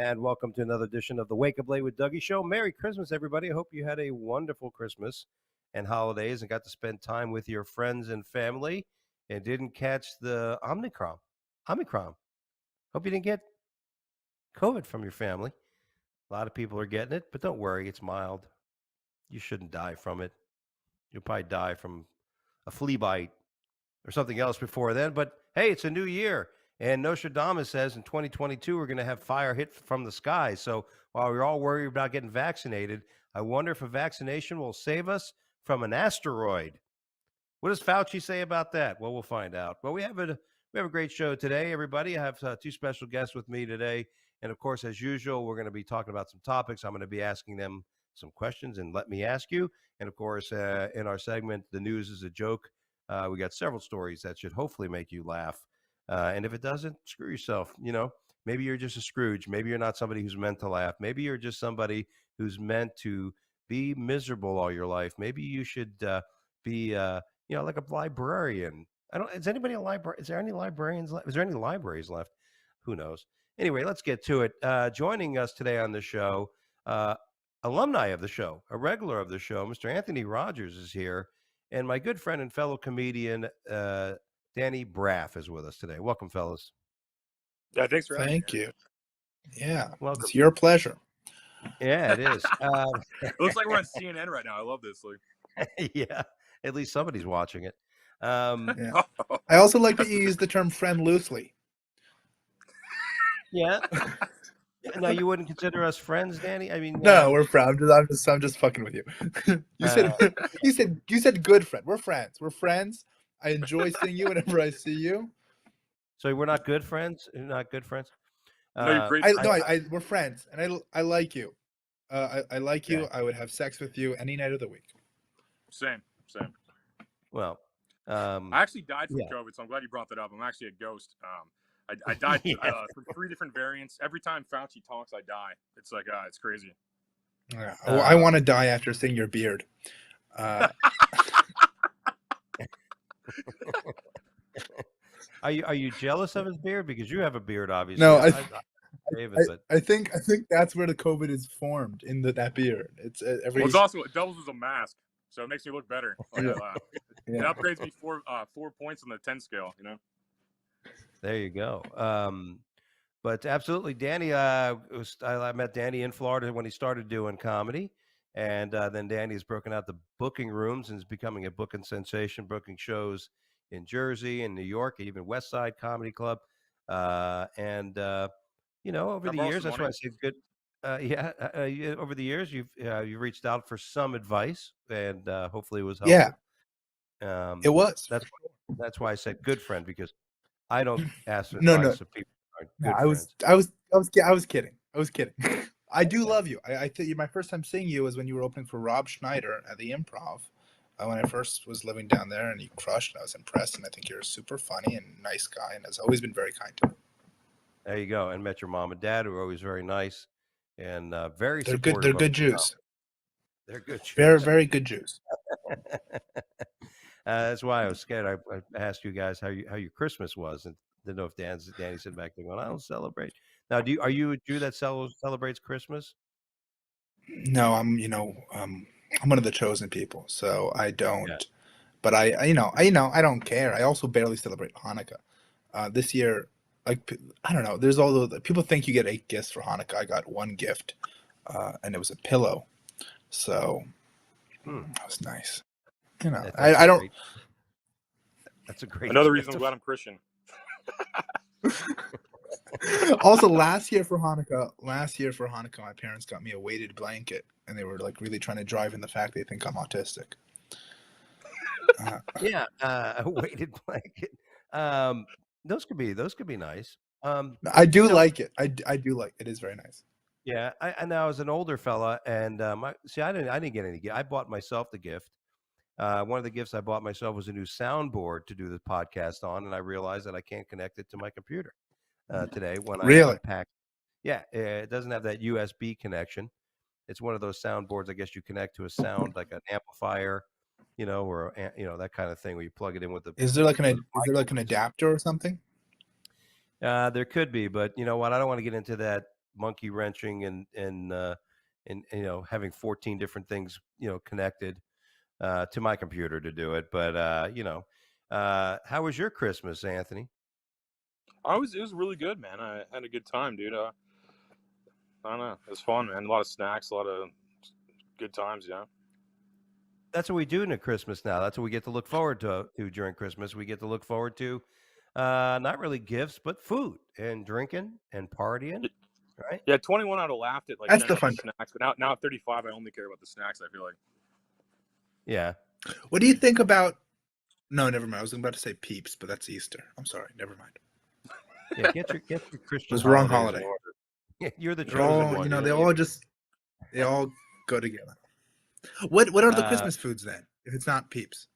and welcome to another edition of the Wake Up Late with Dougie show. Merry Christmas, everybody. I hope you had a wonderful Christmas and holidays and got to spend time with your friends and family and didn't catch the Omicron. Hope you didn't get COVID from your family. A lot of people are getting it, but don't worry, it's mild. You shouldn't die from it. You'll probably die from a flea bite or something else before then. But hey, it's a new year. And Nostradamus says in 2022, we're going to have fire hit from the sky. So while we're all worried about getting vaccinated, I wonder if a vaccination will save us from an asteroid. What does Fauci say about that? Well, we'll find out. Well, we have a great show today, everybody. I have two special guests with me today. And of course, as usual, we're going to be talking about some topics. I'm going to be asking them some questions and let me ask you. And of course, in our segment, The News is a Joke, we got several stories that should hopefully make you laugh. And if it doesn't, screw yourself. You know, maybe you're just a Scrooge. Maybe you're not somebody who's meant to laugh. Maybe you're just somebody who's meant to be miserable all your life. Maybe you should be, like a librarian. Is anybody a library? Is there any librarians left? Is there any libraries left? Who knows? Anyway, let's get to it. Joining us today on the show, alumni of the show, a regular of the show, Mr. Anthony Rogers is here. And my good friend and fellow comedian, Danny Braff, is with us today. Welcome, fellas. Yeah, thanks for having me. Thank you. Yeah, welcome. It's your pleasure. Yeah, it is. It looks like we're on CNN right now. I love this. Yeah, at least somebody's watching it. Yeah. I also like that you use the term "friend" loosely. Yeah. Now, you wouldn't consider us friends, Danny? I mean, no, we're friends. I'm just fucking with you. You said good friend. We're friends. We're friends. I enjoy seeing you whenever I see you. So we're not good friends? You're not good friends? No, you're great. We're friends, and I like you. I like you. I would have sex with you any night of the week. Same. Well, I actually died from COVID, so I'm glad you brought that up. I'm actually a ghost. I died from 3 different variants. Every time Fauci talks, I die. It's like, it's crazy. Yeah. I want to die after seeing your beard. Are you jealous of his beard? Because you have a beard, obviously. No, I think that's where the COVID is formed, in that beard. It's it's also, it doubles as a mask, so it makes me look better. It upgrades me 4 points on the 10 scale. You know. There you go. But absolutely, Danny. I met Danny in Florida when he started doing comedy, and then Danny has broken out the booking rooms and is becoming a booking sensation, booking shows in Jersey and New York, even West Side Comedy Club. Over the years, that's why I say good. Over the years, you've reached out for some advice, and hopefully it was helpful. Yeah, it was. That's why I said good friend, because I don't ask advice of people who aren't good friends. I was kidding. I do love you. I think my first time seeing you was when you were opening for Rob Schneider at the Improv. When I first was living down there, and you crushed, and I was impressed. And I think you're a super funny and nice guy, and has always been very kind to me. There you go. And met your mom and dad, who are always very nice and very They're supportive. good. They're good Jews. They're good Jews. Very, very good Jews. That's why I was scared. I asked you guys how your Christmas was, and didn't know if Danny said back there, "Well, I don't celebrate." Now, are you a Jew that celebrates Christmas? No, I'm one of the chosen people, so I don't. Yeah. But I don't care. I also barely celebrate Hanukkah. This year, I don't know. There's all the people think you get 8 gifts for Hanukkah. I got 1 gift, and it was a pillow. So that was nice. I don't. That's a great. Another reason I'm glad I'm Christian. Also, last year for Hanukkah, my parents got me a weighted blanket, and they were like really trying to drive in the fact they think I'm autistic. A weighted blanket. Those could be nice. I do like it. I do like it. It is very nice. Yeah, I now as an older fella, and I didn't get any gift. I bought myself the gift. One of the gifts I bought myself was a new soundboard to do the podcast on, and I realized that I can't connect it to my computer today when I unpack. Yeah, it doesn't have that USB connection. It's one of those soundboards, I guess you connect to a sound like an amplifier, or that kind of thing where you plug it in with the. Is there like an adapter or something? There could be, but you know what? I don't want to get into that monkey wrenching and having 14 different things connected to my computer to do it. But how was your Christmas, Anthony? It was really good, man. I had a good time, dude. I don't know, it was fun, man. A lot of snacks, a lot of good times, yeah. That's what we do in Christmas now. That's what we get to look forward to during Christmas. We get to look forward to not really gifts, but food and drinking and partying, right? Yeah, 21, I'd have laughed at like That's caring the about fun. the snacks, but now at 35, I only care about the snacks. I feel like. Yeah. What do you think about? No, never mind. I was about to say Peeps, but that's Easter. I'm sorry. Never mind. Yeah, get your Christian. It was the wrong holidays. holiday. You're the They're chosen all, one. they all go together. What are the Uh, Christmas foods then? If it's not Peeps,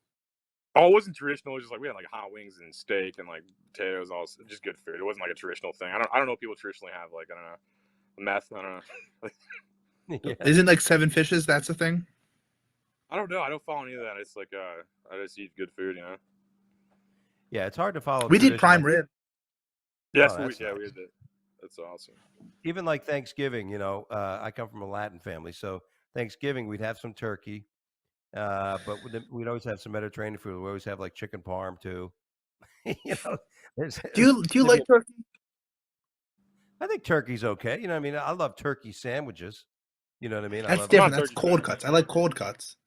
Oh, it wasn't traditional. It was just like we had like hot wings and steak and like potatoes, all just good food. It wasn't like a traditional thing. I don't know if people traditionally have like, I don't know, meth. I don't know. yeah. Isn't like seven fishes? That's a thing. I don't know. I don't follow any of that. It's like I just eat good food, you know. Yeah, it's hard to follow. We did tradition. prime rib. Yes, Oh, that's nice. we did. That's awesome. Even like Thanksgiving, I come from a Latin family, so Thanksgiving we'd have some turkey, but we'd always have some Mediterranean food. We always have like chicken parm too. Do you like turkey? I think turkey's okay. I mean, I love turkey sandwiches. You know what I mean? That's I love different. I'm not That's turkey cold fan. cuts. I like cold cuts.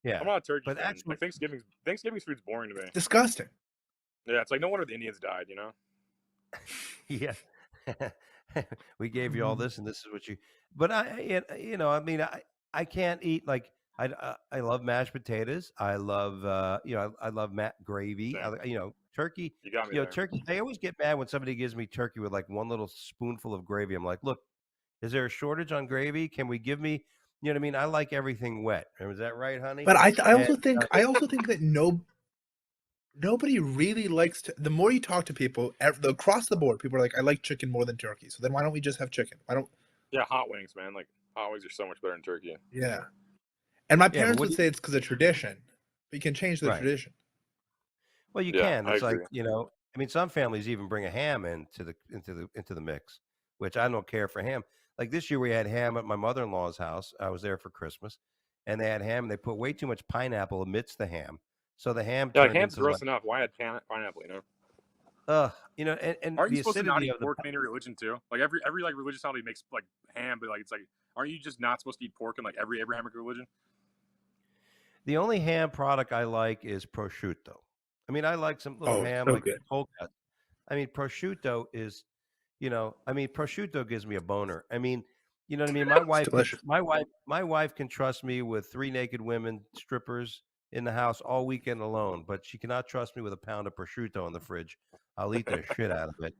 Yeah, I'm not a turkey but fan. actually, Like Thanksgiving's food's boring to me. Disgusting. Yeah, it's like no wonder the Indians died, you know. yeah, we gave you all this, and this is what you. But I mean, I can't eat like I love mashed potatoes. I love I love gravy. Turkey. You got me there. Turkey. I always get mad when somebody gives me turkey with like one little spoonful of gravy. I'm like, look, is there a shortage on gravy? Can we give me? You know what I mean? I like everything wet. Is that right, honey? But I also think that nobody really likes to. The more you talk to people across the board, people are like, I like chicken more than turkey. So then why don't we just have chicken? Why don't? Yeah, hot wings, man. Like hot wings are so much better than turkey. Yeah. And my Yeah, but parents what would do say it's because of tradition, but you can change the Right. tradition. Well, you Yeah, can. I It's like, agree. I mean, some families even bring a ham into the mix, which I don't care for ham. Like this year, we had ham at my mother-in-law's house. I was there for Christmas, and they had ham. And they put way too much pineapple amidst the ham, so the ham Yeah, like turned ham's into gross like, enough. Why add pineapple? You know. and Aren't you the supposed to not acidity eat of the. pork in any religion too? Like every like religious holiday makes like ham, but like it's like, aren't you just not supposed to eat pork in like every Abrahamic religion? The only ham product I like is prosciutto. I mean, I like some little Oh, ham, so like good. cold cut. I mean, prosciutto is, prosciutto gives me a boner. I mean, you know what I mean? It's delicious. My wife can trust me with 3 naked women strippers in the house all weekend alone, but she cannot trust me with a pound of prosciutto in the fridge. I'll eat the shit out of it.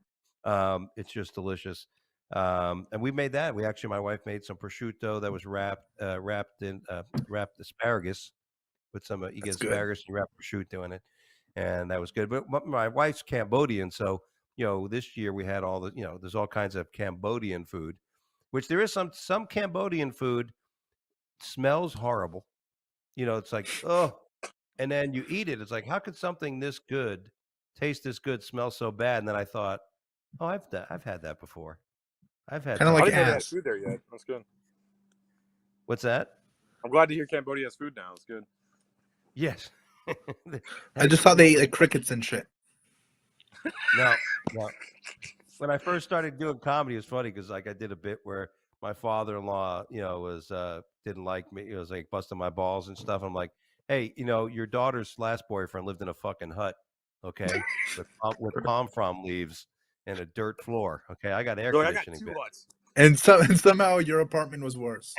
It's just delicious. And we made that. My wife made some prosciutto that was wrapped in wrapped asparagus with some. You get That's good. asparagus, you wrap prosciutto in it, and that was good. But my wife's Cambodian, so this year we had all the there's all kinds of Cambodian food, which there is some Cambodian food smells horrible. It's like, oh, and then you eat it. It's like, how could something this good taste this good, smell so bad? And then I thought, oh, I've had that before. I've had Kind of I like didn't know they had ass. food there yet. That's good. What's that? I'm glad to hear Cambodia has food now. It's good. Yes. I just thought they eat like crickets and shit. No. When I first started doing comedy, it was funny because like I did a bit where my father-in-law, was didn't like me. It was like busting my balls and stuff. I'm like, hey, your daughter's last boyfriend lived in a fucking hut, okay, with palm frond leaves and a dirt floor. Okay, I got air You're like, I got conditioning. 2 huts. And somehow your apartment was worse.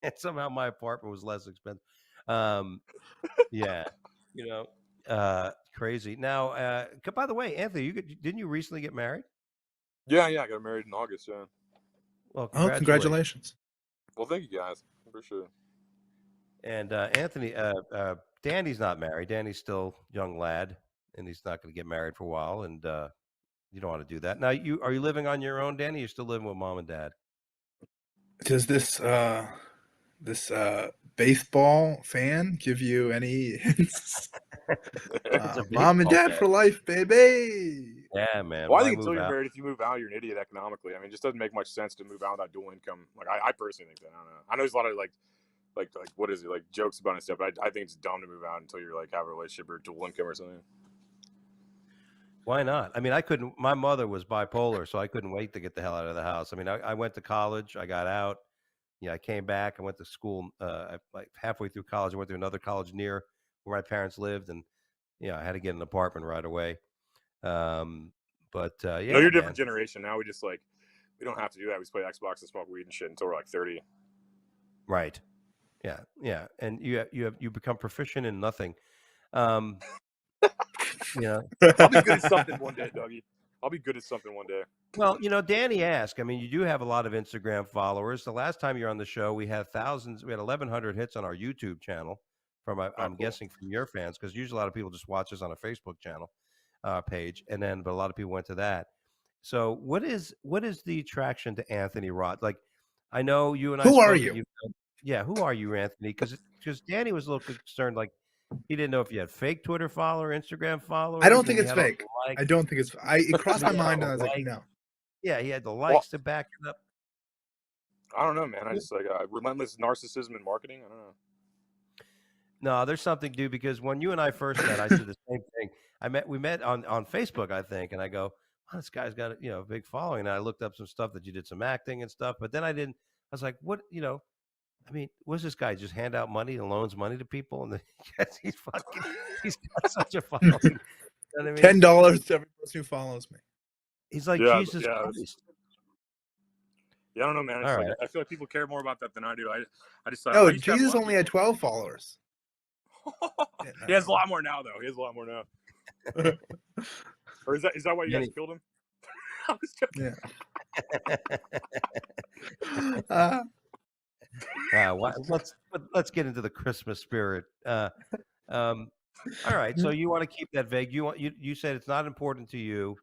And somehow my apartment was less expensive. Yeah, crazy. Now, by the way, Anthony, didn't you recently get married? Yeah, I got married in August. Yeah. Well, Oh, congratulations. Well, thank you guys. Appreciate it. And Anthony, Danny's not married. Danny's still a young lad, and he's not going to get married for a while. And you don't want to do that. Now, are you living on your own, Danny? You're still living with mom and dad? Does this baseball fan give you any hints? Mom and dad for life, baby. Yeah, man. Well, I Why think until move you're out? married, if you move out, you're an idiot economically. I mean, it just doesn't make much sense to move out without dual income. Like, I personally think that. I don't know. I know there's a lot of like what is it, like jokes about it and stuff, but I think it's dumb to move out until you're like have a relationship or dual income or something. Why not? I mean, I couldn't. My mother was bipolar, so I couldn't wait to get the hell out of the house. I mean, I went to college. I got out. Yeah, I came back. I went to school. Like halfway through college, I went to another college near where my parents lived, and I had to get an apartment right away. Um, but No, yeah, you're a man. different generation. Now we just like, we don't have to do that. We just play Xbox and smoke weed and shit until we're like 30. Right. Yeah, yeah, and you become proficient in nothing. Um, yeah. I'll be good at something one day, Dougie. I'll be good at something one day. Well, Danny asked. I mean, you do have a lot of Instagram followers. The last time you were on the show, we had thousands. We had 1,100 hits on our YouTube channel. I'm Cool. guessing from your fans, because usually a lot of people just watch us on a Facebook channel page, but a lot of people went to that. So, what is the attraction to Anthony Rod? Like, I know you and I Who are spoke. you? Yeah, who are you, Anthony? Because Danny was a little concerned. Like, he didn't know if you had fake Twitter follower, Instagram followers. I don't think and you it's had all fake. the likes. I don't think it's. It crossed my You had all mind, and the I was like, likes. no. Yeah, he had the Well, likes to back it up. I don't know, man. I just like relentless narcissism in marketing. I don't know. No, there's something, dude, because when you and I first met, I said the same thing. We met on Facebook, I think, and I go, wow, this guy's got a big following. And I looked up some stuff that you did some acting and stuff, but then I didn't. I was like, what, I mean, what's this guy just hand out money and loans money to people, and then he's got such a following. You know what I mean? $10 to every person who follows me. He's like Yeah, Jesus yeah. Christ. Yeah, I don't know, man. It's All like right. I feel like people care more about that than I do. I just No, I used to have a Jesus lot of only had 12 followers. He has a lot more now, though. He has a lot more now. Or is that why you guys killed him? I was joking. Yeah. Let's get into the Christmas spirit. All right, so you want to keep that vague. You said it's not important to you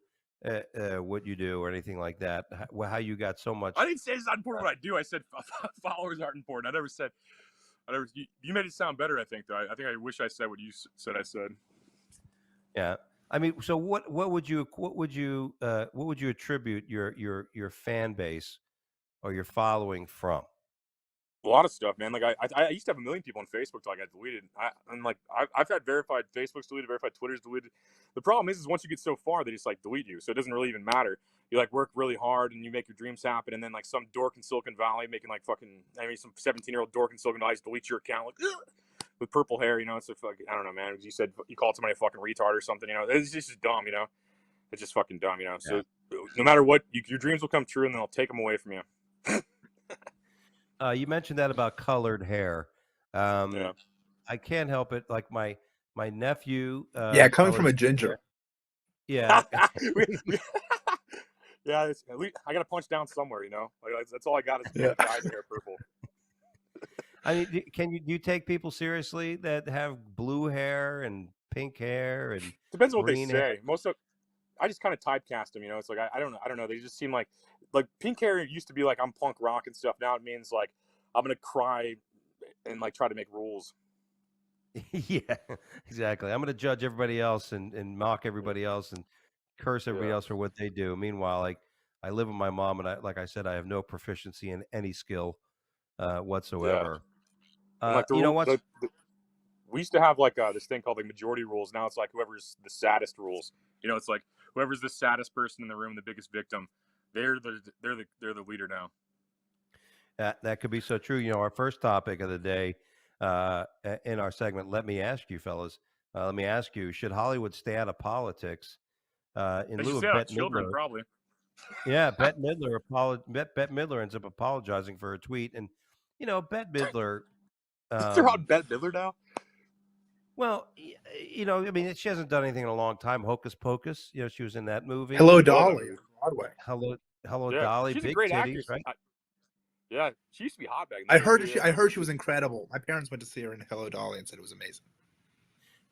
what you do or anything like that. How you got so much? I didn't say it's not important what I do. I said followers aren't important. I never said. You made it sound better. I think though. I think I wish I said what you said. I said. Yeah. I mean, so what would you attribute your fan base or your following from? A lot of stuff, man. Like I used to have 1 million people on Facebook till I got deleted. I've had verified Facebook's deleted, verified Twitter's deleted. The problem is once you get so far, they just like delete you. So it doesn't really even matter. You like work really hard and you make your dreams happen, and then like some dork in Silicon Valley making like some 17-year-old dork in Silicon Valley deletes your account like with purple hair. It's a fucking, I don't know, man. You said you called somebody a fucking retard or something. It's just dumb. It's just fucking dumb. So no matter what, your dreams will come true, and then they'll take them away from you. You mentioned that about colored hair. Yeah. I can't help it. Like my nephew. Coming from a ginger. Hair. Yeah. Yeah, at least I got to punch down somewhere. Like that's all I got is dyed hair purple. I mean, do you take people seriously that have blue hair and pink hair and depends on what they say. Hair? I just kind of typecast them. It's like I don't know. They just seem like pink hair used to be like I'm punk rock and stuff. Now it means like I'm gonna cry and like try to make rules. Yeah, exactly. I'm gonna judge everybody else and mock everybody else and curse everybody else for what they do. Meanwhile, like I live with my mom, and like I said, I have no proficiency in any skill whatsoever. And like we used to have like this thing called like majority rules. Now it's like whoever's the saddest rules. It's like whoever's the saddest person in the room, the biggest victim, they're the leader now. That could be so true. Our first topic of the day in our segment, let me ask you, fellas. Let me ask you: should Hollywood stay out of politics? In lieu of Bette children, Midler, probably. Yeah, Bette Midler ends up apologizing for a tweet, and Bette Midler. They're on Bette Midler now. Well, I mean, she hasn't done anything in a long time. Hocus Pocus, she was in that movie. Hello, Dolly, Broadway. Hello, Dolly. She's big a great titties, actress, right? Yeah, she used to be hot back then. I heard she was incredible. My parents went to see her in Hello, Dolly and said it was amazing.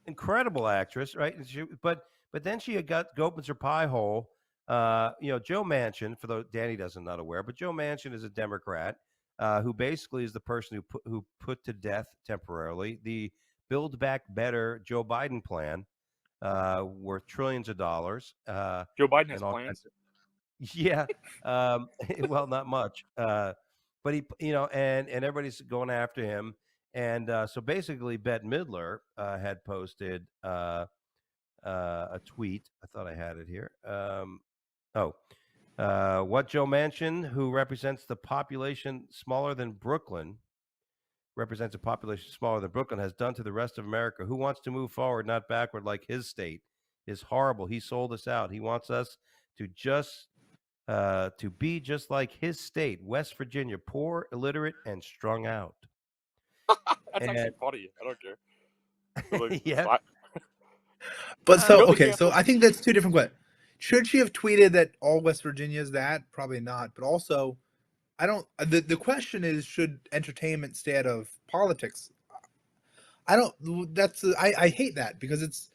Incredible actress, right? But then she opens her pie hole. Joe Manchin, for those Danny doesn't not aware, but Joe Manchin is a Democrat who basically is the person who put to death temporarily the Build Back Better Joe Biden plan. worth trillions of dollars. Joe Biden has and all plans. kinds of, yeah. Well, not much. But he, and everybody's going after him. And so basically, Bette Midler had posted a tweet. I thought I had it here. What Joe Manchin, who represents the population smaller than Brooklyn, represents a population smaller than Brooklyn, has done to the rest of America. Who wants to move forward, not backward, like his state? Is horrible. He sold us out. He wants us to be just like his state, West Virginia, poor, illiterate, and strung out. That's actually funny. I don't care. Like, yeah. But so I think that's two different questions. Should she have tweeted that all West Virginia is that? Probably not. But also, I don't. The question is, should entertainment stay out of politics? I don't. That's I hate that because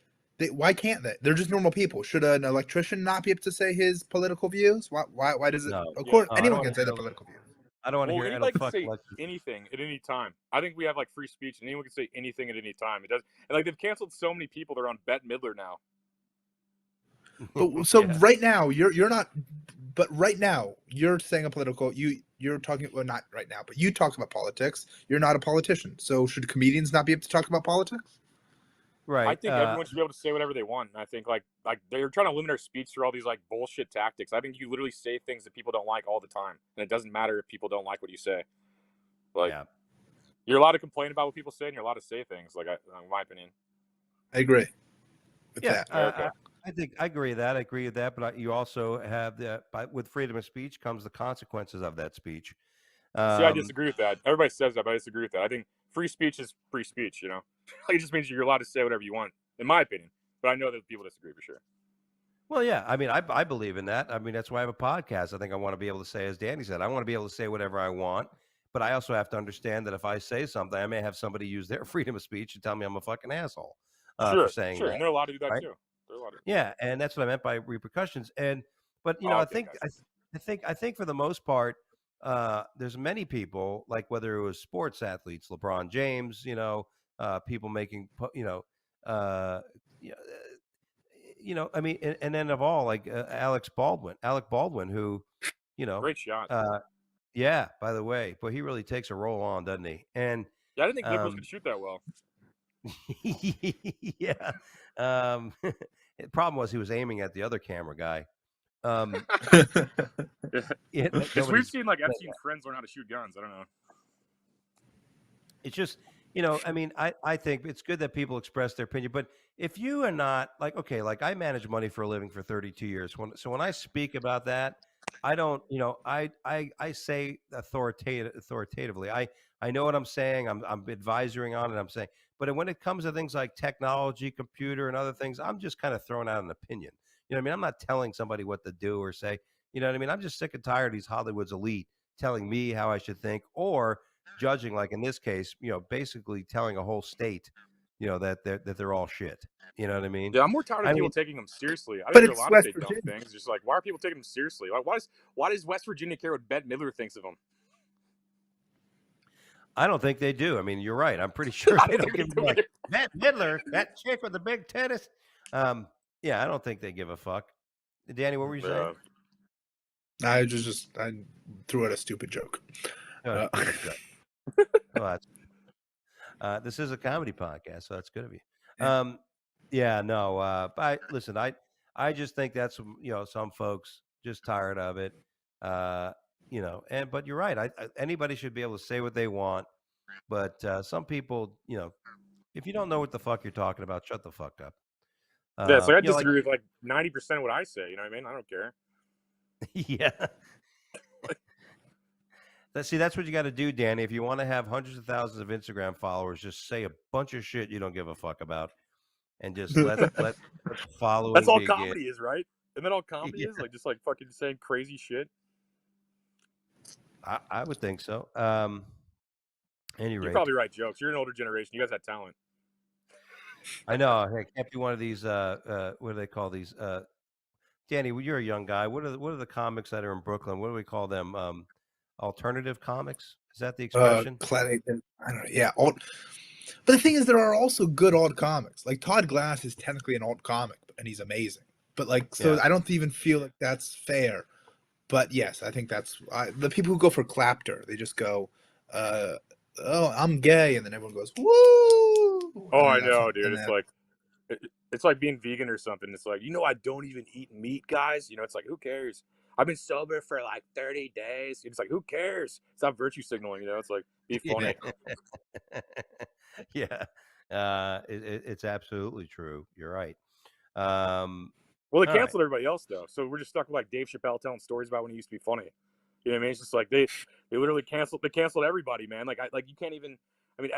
why can't they? They're just normal people. Should an electrician not be able to say his political views? Why does it? No. Of course, No, anyone can say their political views. I don't want to hear. Anybody can say anything at any time. I think we have like free speech, and anyone can say anything at any time. It does, and like they've canceled so many people. They're on Bette Midler now. But so right now you're not. But right now you're saying a political. You're talking not right now, but you talk about politics. You're not a politician, so should comedians not be able to talk about politics? Right. I think everyone should be able to say whatever they want. And I think like they're trying to limit our speech through all these like bullshit tactics. I think you literally say things that people don't like all the time, and it doesn't matter if people don't like what you say. Like, you're allowed to complain about what people say, and you're allowed to say things. Like, in my opinion, I agree with that. Okay. I agree with that. I agree with that. But you also have with freedom of speech comes the consequences of that speech. See, I disagree with that. Everybody says that, but I disagree with that. I think free speech is free speech. You know, it just means you're allowed to say whatever you want, in my opinion. But I know that people disagree for sure. Well, yeah. I mean, I believe in that. I mean, that's why I have a podcast. I think I want to be able to say, as Danny said, I want to be able to say whatever I want. But I also have to understand that if I say something, I may have somebody use their freedom of speech and tell me I'm a fucking asshole for saying that. And they're allowed to do that right? too. They're allowed to. Yeah, and that's what I meant by repercussions. But I think for the most part, there's many people, like whether it was sports athletes, LeBron James, people making, I mean, and then of all, like Alec Baldwin, who, great shot. Yeah, by the way, but he really takes a roll on, doesn't he? And yeah, I didn't think liberals could shoot that well. yeah. The problem was he was aiming at the other camera guy. Because we've seen like Epstein's friends learn how to shoot guns. I don't know. It's just, I mean, I think it's good that people express their opinion, but if you are not like, okay, like I manage money for a living for 32 years. So when I speak about that, I don't, I say authoritatively. I know what I'm saying. I'm advisoring on it. I'm saying, but when it comes to things like technology, computer, and other things, I'm just kind of throwing out an opinion. You know what I mean? I'm not telling somebody what to do or say. You know what I mean? I'm just sick and tired of these Hollywood's elite telling me how I should think or judging, like in this case, basically telling a whole state, that they're all shit. You know what I mean? Yeah, I'm more tired of people taking them seriously. I but think it's a lot West of Virginia. dumb things. Just like, why are people taking them seriously? Why does West Virginia care what Bette Midler thinks of them? I don't think they do. I mean, you're right. I'm pretty sure they don't give a fuck. Bette Midler, that chick with the big tennis. Yeah, I don't think they give a fuck. Danny, what were you saying? I threw out a stupid joke. Well, this is a comedy podcast, so that's good of you. But listen, I just think that's some folks just tired of it. But you're right. Anybody should be able to say what they want, but some people, if you don't know what the fuck you're talking about, shut the fuck up. Yeah, so I disagree with like 90% of what I say. You know what I mean? I don't care. Yeah. See, that's what you got to do, Danny. If you want to have hundreds of thousands of Instagram followers, just say a bunch of shit you don't give a fuck about, and just let follow. That's all comedy is, right? And then all comedy is like just like fucking saying crazy shit. I would think so. Any rate, you're probably right, Jokes. You're an older generation. You guys have talent. I know. Hey, can't be one of these. What do they call these? Danny, you're a young guy. What are the comics that are in Brooklyn? What do we call them? Alternative comics? Is that the expression? I don't know. Yeah. But the thing is, there are also good alt comics. Like Todd Glass is technically an alt comic, and he's amazing. But like, so Yeah. I don't even feel like that's fair. But yes, I think that's the people who go for clapter. They just go, "Oh, I'm gay," and then everyone goes, "Woo!" Oh, I know, dude. It's like being vegan or something. It's like, I don't even eat meat, guys. It's like, who cares? I've been sober for like 30 days. It's like, who cares? Stop virtue signaling. It's like, be funny. Yeah. It's absolutely true. You're right. Well, they All right. canceled everybody else though, so we're just stuck with like Dave Chappelle telling stories about when he used to be funny. You know what I mean? It's just like they literally canceled everybody, man. Like you can't even. I mean,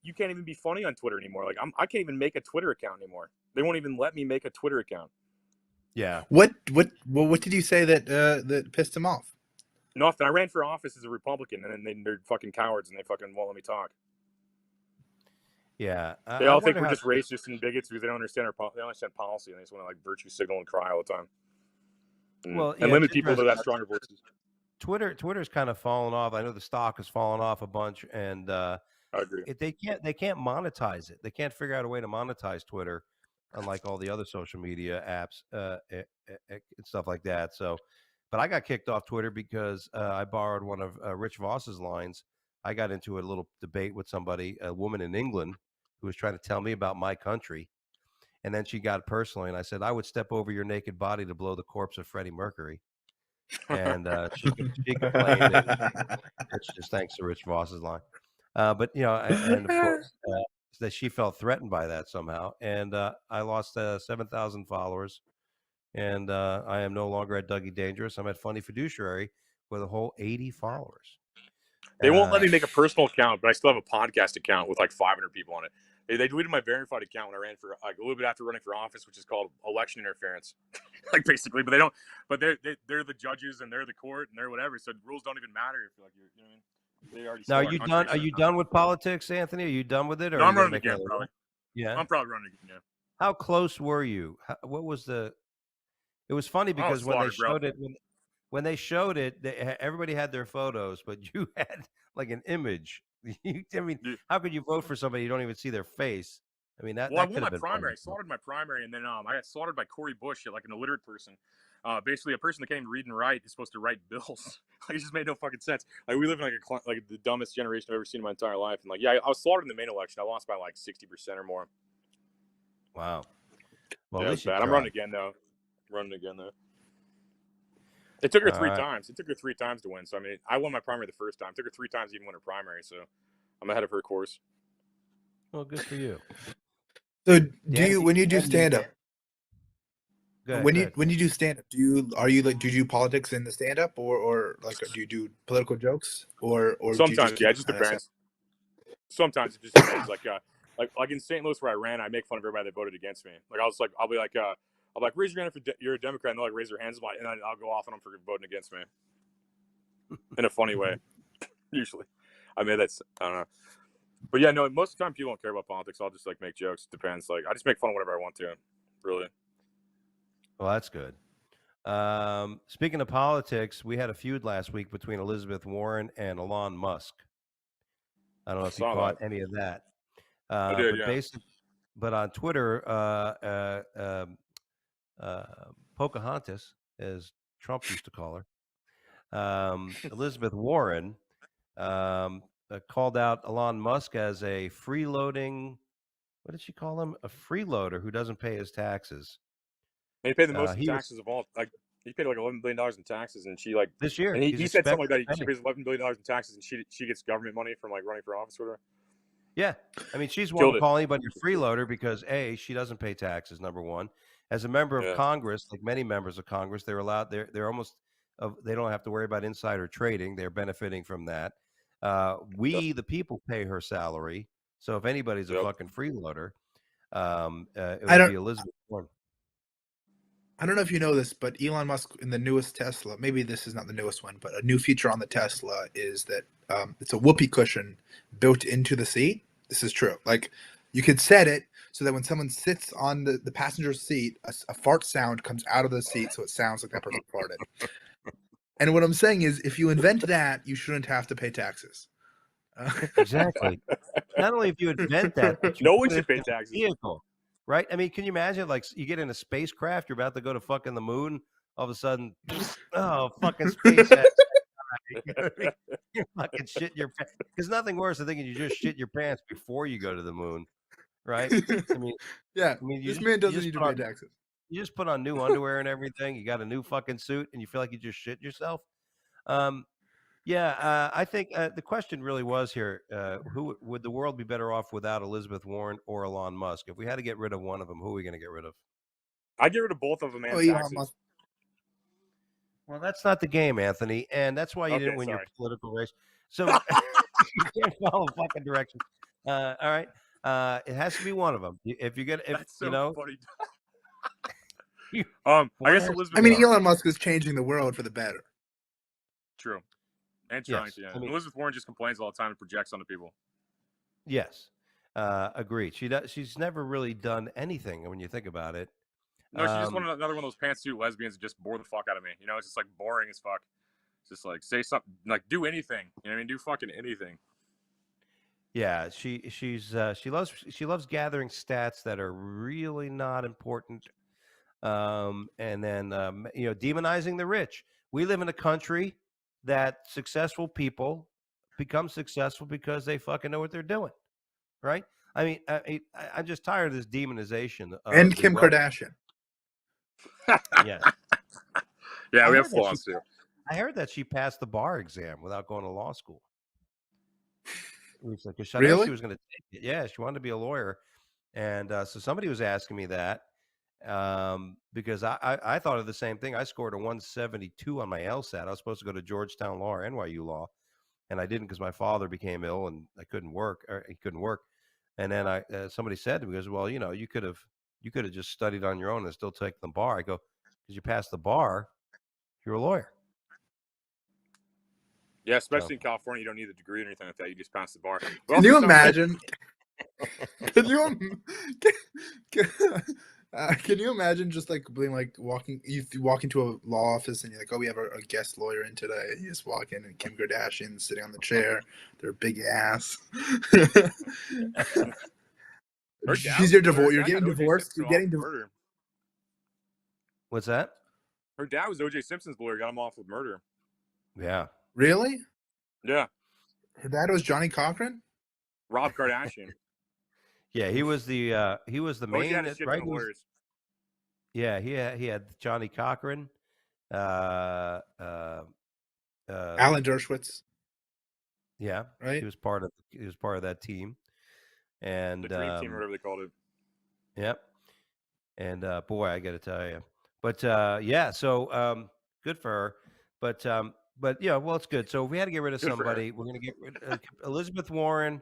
you can't even be funny on Twitter anymore. Like I can't even make a Twitter account anymore. They won't even let me make a Twitter account. Yeah. What did you say that pissed him off? Nothing. I ran for office as a Republican, and then they're fucking cowards, and they fucking won't let me talk. Yeah. They all think we're just racist and bigots because they don't understand policy, and they just want to like virtue signal and cry all the time. And limit people to that stronger voices. Twitter's kind of fallen off. I know the stock has fallen off a bunch, and I agree. they can't monetize it. They can't figure out a way to monetize Twitter, unlike all the other social media apps and stuff like that. So, but I got kicked off Twitter because I borrowed one of Rich Voss's lines. I got into a little debate with somebody, a woman in England, who was trying to tell me about my country. And then she got personally, and I said, I would step over your naked body to blow the corpse of Freddie Mercury. And she complained, which just thanks to Rich Voss's line. But, and of course, that she felt threatened by that somehow. And I lost 7,000 followers. And I am no longer at Dougie Dangerous. I'm at Funny Fiduciary with a whole 80 followers. They won't let me make a personal account, but I still have a podcast account with like 500 people on it. They deleted my verified account when I ran for like a little bit after running for office, which is called election interference, like basically. But they don't. But they're the judges and they're the court and they're whatever. So the rules don't even matter if you're like you know what I mean. They already. Now, are you done with politics, Anthony? Are you done with it? Or no, I'm running again, probably. Yeah, I'm probably running again. Yeah. How close were you? What was the? It was funny because when they showed it, everybody had their photos, but you had like an image. I mean, how could you vote for somebody you don't even see their face? I mean, I won my primary. I slaughtered my primary, and then I got slaughtered by Cory Bush, like an illiterate person. Basically, a person that can't even read and write is supposed to write bills. Like, it just made no fucking sense. Like, we live in like the dumbest generation I've ever seen in my entire life. And like, yeah, I was slaughtered in the main election. I lost by like 60% or more. Wow. Well, yeah, it was bad. I'm running again though. It took her three times. It took her 3 times to win. So I mean, I won my primary the first time. It took her 3 times to even win her primary. So I'm ahead of her course. Well, good for you. So when you do stand up? When you do stand up, do you do politics in the stand up or like do you do political jokes or sometimes it just depends. Sometimes it just depends. Like in St. Louis where I ran, I make fun of everybody that voted against me. Like I'll be like raise your hand if you're a Democrat, and they'll like raise their hands, and I'll go off on them for voting against me in a funny way. Usually, I don't know. But yeah, no, most of the time people don't care about politics. I'll just like make jokes. Depends. Like I just make fun of whatever I want to. Really. Well, that's good. Speaking of politics, we had a feud last week between Elizabeth Warren and Elon Musk. I don't know if you caught any of that. I did, yeah. But on Twitter, Pocahontas, as Trump used to call her, Elizabeth Warren called out Elon Musk as a freeloading. What did she call him? A freeloader who doesn't pay his taxes. He paid the most taxes of all. Like he paid like $11 billion in taxes, and she like this year. And he said something like that. She pays $11 billion in taxes, and she gets government money from like running for office or whatever. Yeah, I mean, she's one to call anybody a freeloader because she doesn't pay taxes. Number one, as a member of Congress, like many members of Congress, they're allowed. They're almost. They don't have to worry about insider trading. They're benefiting from that. We, the people, pay her salary. So if anybody's a fucking freeloader, it would be Elizabeth Warren. I don't know if you know this, but Elon Musk in the newest Tesla, maybe this is not the newest one, but a new feature on the Tesla is that it's a whoopee cushion built into the seat. This is true. Like you could set it so that when someone sits on the passenger seat, a fart sound comes out of the seat. So it sounds like that person farted. And what I'm saying is if you invent that, you shouldn't have to pay taxes. Exactly. Not only if you invent that, but you No one put should it pay in a taxes. vehicle, right? I mean, can you imagine, like, you get in a spacecraft, you're about to go to fucking the moon, all of a sudden, oh, fucking space you know what I mean? You're fucking shitting your pants. There's nothing worse than thinking you just shit your pants before you go to the moon, right? I mean, Yeah, you this man you doesn't need to put pay on taxes. you just put on new underwear and everything. You got a new fucking suit, and you feel like you just shit yourself. Um, yeah, I think the question really was here: who would the world be better off without Elizabeth Warren or Elon Musk? If we had to get rid of one of them, who are we going to get rid of? I'd get rid of both of them Oh, and Elon taxes. Musk. Well, that's not the game, Anthony, and that's why you didn't Okay, win your sorry. political race. So you can't follow fucking directions. All right, it has to be one of them. If you get, if That's so you know, funny. one I guess has to Elizabeth I mean, Warren. Elon Musk is changing the world for the better. True. And trying Yes, to. Yeah. I mean, Elizabeth Warren just complains all the time and projects onto people. yes, agreed. She's never really done anything when you think about it. No, she just wanted another one of those pantsuit lesbians that just bore the fuck out of me. You know, it's just like boring as fuck. It's just like say something, like do anything. You know what I mean? Do fucking anything. Yeah, she loves gathering stats that are really not important, and then demonizing the rich. We live in a country that successful people become successful because they fucking know what they're doing, right? I mean, I'm just tired of this demonization of And the Kim wealth. Kardashian. Yeah, Yeah, I we heard have that flaws too. I heard that she passed the bar exam without going to law school. Recently, 'cause I know Really? she was going to take it. Yeah, she wanted to be a lawyer, and so somebody was asking me that because I thought of the same thing. I scored a 172 on my LSAT. I was supposed to go to Georgetown Law or NYU Law, and I didn't because my father became ill and I couldn't work. Or he couldn't work, and then somebody said to me, "Goes, well, you could have just studied on your own and still taken the bar." I go, "Because you passed the bar, you're a lawyer." Yeah, So especially in California, you don't need a degree or anything like that. You just pass the bar. Can you imagine? Can you? Can you imagine just like being like you walk into a law office and you're like, oh, we have a guest lawyer in today. You just walk in and Kim Kardashian sitting on the chair, their big ass. She's your divorce. You're getting divorced. You're getting divorced. What's that? Her dad was O.J. Simpson's lawyer. Got him off with murder. Yeah. Really? Yeah. Her dad was Johnny Cochran? Rob Kardashian. Yeah, he was the main right. Lawyers. Yeah, he had Johnny Cochran, Alan Dershowitz. Yeah, right. He was part of that team, and the dream team, or whatever they called it. Yep. And boy, I got to tell you, but yeah, so good for her. But yeah, well, it's good. So if we had to get rid of somebody, we're going to get rid of Elizabeth Warren,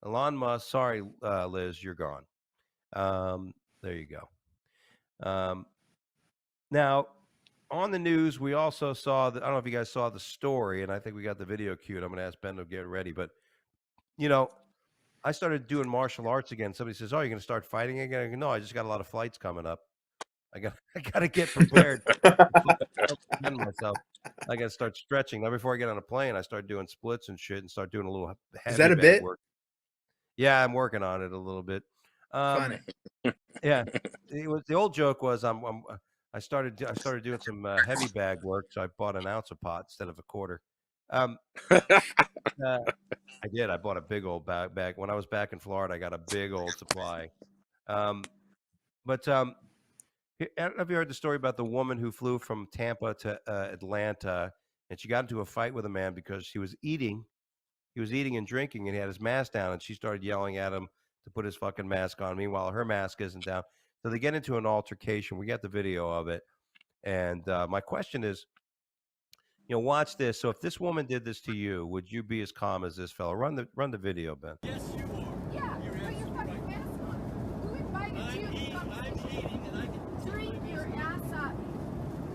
Elon Musk. Sorry, Liz, you're gone. There you go. Now, on the news, we also saw that, I don't know if you guys saw the story, and I think we got the video queued. I'm going to ask Ben to get ready. But, I started doing martial arts again. Somebody says, oh, you're going to start fighting again? I go, no, I just got a lot of flights coming up. I got to get prepared. Myself. I got to start stretching. Now, before I get on a plane, I start doing splits and shit and start doing a little heavy. Is that a bit? Work. Yeah, I'm working on it a little bit. Funny. Yeah, the old joke was I started doing some heavy bag work, so I bought an ounce of pot instead of a quarter. I did. I bought a big old bag. When I was back in Florida, I got a big old supply. But have you heard the story about the woman who flew from Tampa to Atlanta, and she got into a fight with a man because he was eating and drinking, and he had his mask down, and she started yelling at him to put his fucking mask on. Meanwhile, her mask isn't down. So they get into an altercation. We got the video of it. And my question is, watch this. So if this woman did this to you, would you be as calm as this fellow? Run the video, Ben. Yes, you are. Yeah, put your fucking mask on. Who invited you to come? I'm eating and I can drink your ass up.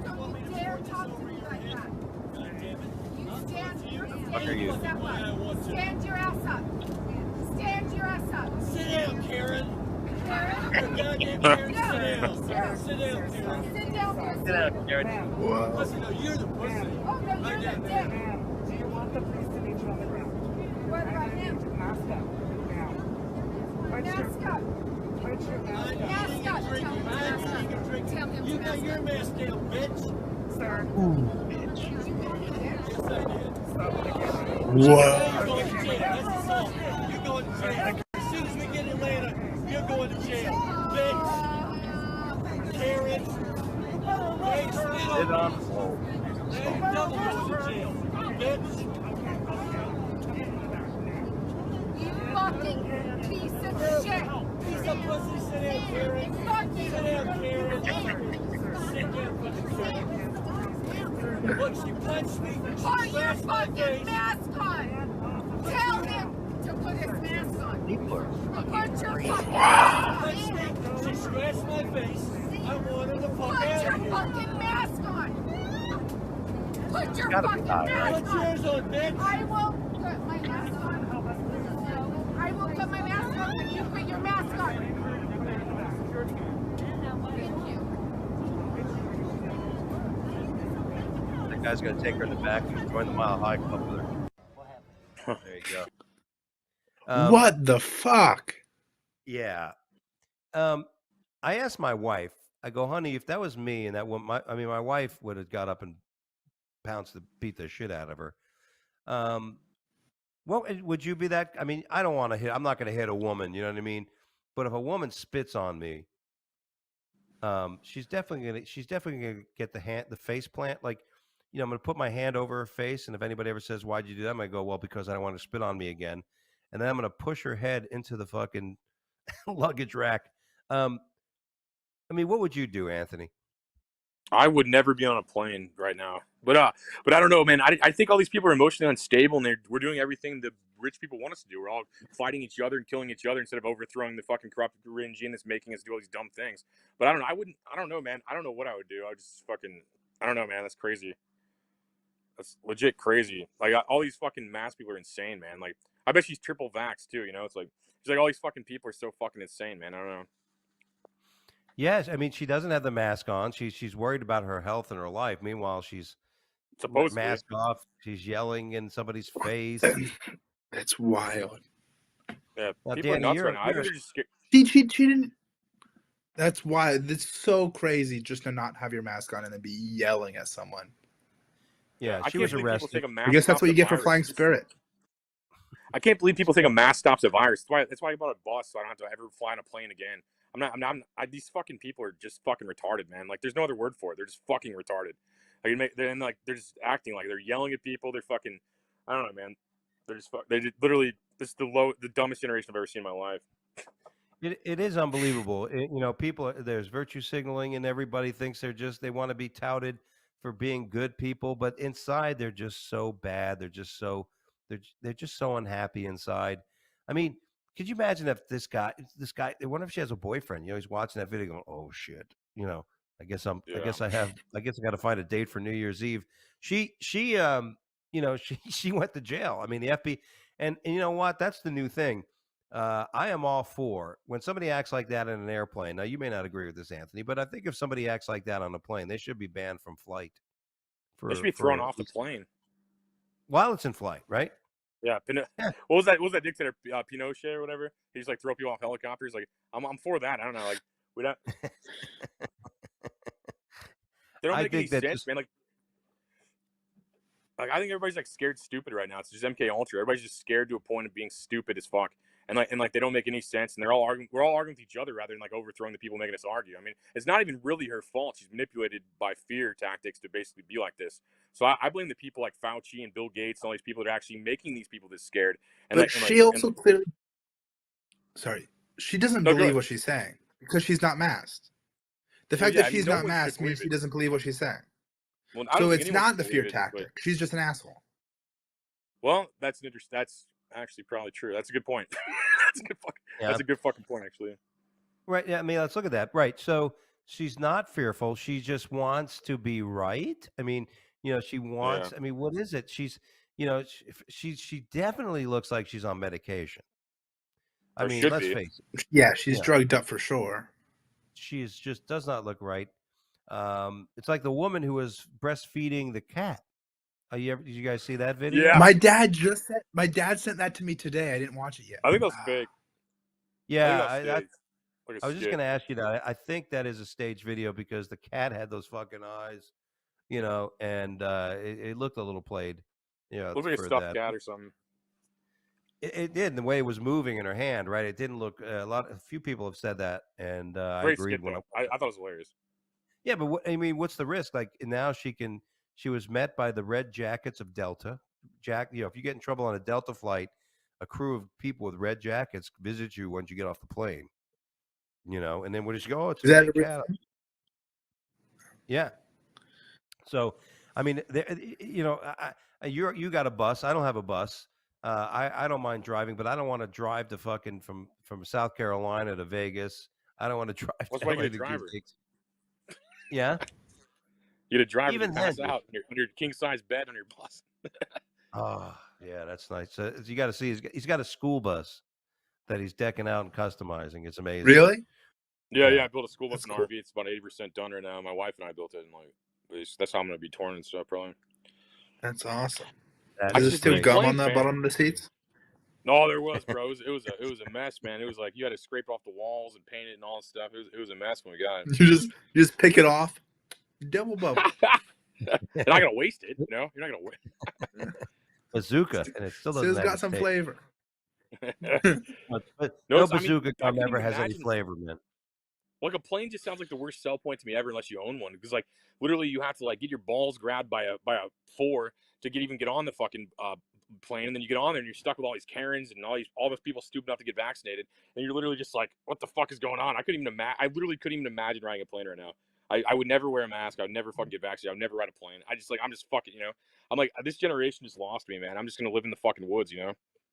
Don't you dare talk to me like that. God damn it. You stand your ass up. Stand your ass up. Stand your ass up. Sit down, Karen. Karen? Goddamn Karen, sit down. Sit down, Karen. Sit down. Sit down, Karen. Wow. Listen, no, you're the pussy. Oh, no, you're the dick. Do you want the police to meet you on the ground? What about him? Mask up. Now. Mask up. Put your mask up. Mask up. Tell him to mask up. Tell him You to got mask your up. mask down, bitch. Sir. Yes, I did. Stop it again. You're What? going to jail. That's assault. You're going to jail. As soon as we get in Atlanta, you're going to jail. Bitch. Karen. Hey, Sit Steve. on the floor. Hey, double going to jail. Bitch. You fucking piece of shit. Piece of pussy. Sit down, Karen. Fucking Sit down, Karen. Sit down, fucking Karen. Look, she punched me. She Put your slashed my fucking face. mask on. Tell him to put his mask on. People are Put your fucking Punched me. She scratched my face. I want her to fuck Put out your of here. fucking mask on. Put your Gotta be fucking high, right? mask Put on. yours on, bitch. I will put my mask on. I will put my mask on when you put your mask on. Thank you. That guy's gonna take her in the back and join the Mile High Club with her. There you go. What the fuck? Yeah. I asked my wife. I go, honey, if that was me and that woman, my wife would have got up and pounced to beat the shit out of her. Well, would you be that? I mean, I don't want to hit. I'm not going to hit a woman. You know what I mean? But if a woman spits on me, she's definitely gonna get the face plant. Like, you know, I'm gonna put my hand over her face, and if anybody ever says, "Why'd you do that?" I'm gonna go, "Well, because I don't want her to spit on me again." And then I'm gonna push her head into the fucking luggage rack. I mean, what would you do, Anthony? I would never be on a plane right now. But I don't know, man. I think all these people are emotionally unstable, and we're doing everything the rich people want us to do. We're all fighting each other and killing each other instead of overthrowing the fucking corrupt regime that's making us do all these dumb things. But I don't know. I don't know, man. I don't know what I would do. I would just fucking. I don't know, man. That's crazy. That's legit crazy. Like all these fucking mask people are insane, man. Like I bet she's triple vaxxed too. You know, it's like she's like all these fucking people are so fucking insane, man. I don't know. Yes, I mean she doesn't have the mask on. She's worried about her health and her life. Meanwhile, she's Supposedly. mask off. She's yelling in somebody's face. That's wild. Yeah, Now, people Danny, are nuts you're- right now. I think you're- they're just scared. She didn't. That's why it's so crazy just to not have your mask on and then be yelling at someone. Yeah, I she can't was believe people arrested. think a mask I guess that's stops what you the get for virus. flying Spirit. I can't believe people think a mask stops a virus. That's why I bought a bus so I don't have to ever fly on a plane again. These fucking people are just fucking retarded, man. Like, there's no other word for it. They're just fucking retarded. Like, they're just acting like they're yelling at people. They're fucking, I don't know, man. They're just literally, this is the dumbest generation I've ever seen in my life. It is unbelievable. You know, there's virtue signaling, and everybody thinks they want to be touted for being good people, but inside they're just so bad. They're just so unhappy inside. I mean, could you imagine if this guy, I wonder if she has a boyfriend, you know, he's watching that video going, "Oh shit," you know, I guess I got to find a date for New Year's Eve. She you know, she went to jail. I mean, the FBI, and you know what? That's the new thing. I am all for when somebody acts like that in an airplane. Now, you may not agree with this, Anthony, but I think if somebody acts like that on a plane, they should be banned from flight. They should be thrown off the plane while it's in flight, right? Yeah. What was that dictator, Pinochet or whatever? He just like throw people off helicopters. Like, I'm for that. I don't know. Like, we don't. They don't make any sense, man. Like, I think everybody's like scared stupid right now. It's just MK Ultra. Everybody's just scared to a point of being stupid as fuck. And they don't make any sense, and we're all arguing with each other rather than like overthrowing the people making us argue. I mean, it's not even really her fault. She's manipulated by fear tactics to basically be like this. So I blame the people like Fauci and Bill Gates and all these people that are actually making these people this scared. But she also clearly, sorry, she doesn't believe what she's saying because she's not masked. The fact that she's not masked means she doesn't believe what she's saying. Well, so it's not the fear tactic. She's just an asshole. Well, that's actually probably true. That's a good point. That's a good fucking point, actually. Right. Yeah. I mean, let's look at that. Right. So she's not fearful. She just wants to be right. I mean, you know, she wants. Yeah. I mean, what is it? She's, you know, she definitely looks like she's on medication. I mean, let's face it. Yeah, she's drugged up for sure. She just does not look right. It's like the woman who was breastfeeding the cat. Did you guys see that video? Yeah. My dad sent that to me today. I didn't watch it yet. I think that's fake. Yeah, I think that's staged. Like a I was just skit. going to ask you that. I think that is a stage video because the cat had those fucking eyes, and it looked a little played. Looks like a for stuffed that. cat or something. It did, the way it was moving in her hand, right? It didn't look a few people have said that, and I Great agreed. skit, though. I thought it was hilarious. Yeah, but what's the risk? Like now she was met by the red jackets of Delta. If you get in trouble on a Delta flight, a crew of people with red jackets visit you once you get off the plane. And then where does she go? Oh, it's Is a that fake cat. Yeah. So, I mean, you got a bus. I don't have a bus. I don't mind driving, but I don't want to drive to fucking from South Carolina to Vegas. I don't want to drive. That's to why you LA get a to driver. Yeah. You get a driver Even to pass then, out on your king size bed on your bus. Oh, yeah, that's nice. You got to see, he's got a school bus that he's decking out and customizing. It's amazing. Really? Yeah, Yeah. I built a school bus That's in cool. RV. It's about 80% done right now. My wife and I built it, and that's how I'm gonna be torn and stuff, probably. That's awesome. That Does is it still great. gum on Planes, the man. bottom of the seats? No, there was, bro. It was a mess, man. It was like you had to scrape off the walls and paint it and all this stuff. It was a mess when we got it. You just pick it off. Double bubble. You're not gonna waste it, You're not gonna waste. Bazooka, and it still doesn't It's have got its some taste. flavor. But No, no I mean, bazooka I gum couldn't ever even has any imagine- flavor, man. Like a plane just sounds like the worst sell point to me ever, unless you own one. Because like literally, you have to like get your balls grabbed by a 4 to get on the fucking plane, and then you get on there and you're stuck with all these Karens and all those people stupid enough to get vaccinated, and you're literally just like, what the fuck is going on? I literally couldn't even imagine riding a plane right now. I would never wear a mask. I would never fucking get vaccinated. I would never ride a plane. I'm just fucking, I'm like, this generation just lost me, man. I'm just gonna live in the fucking woods,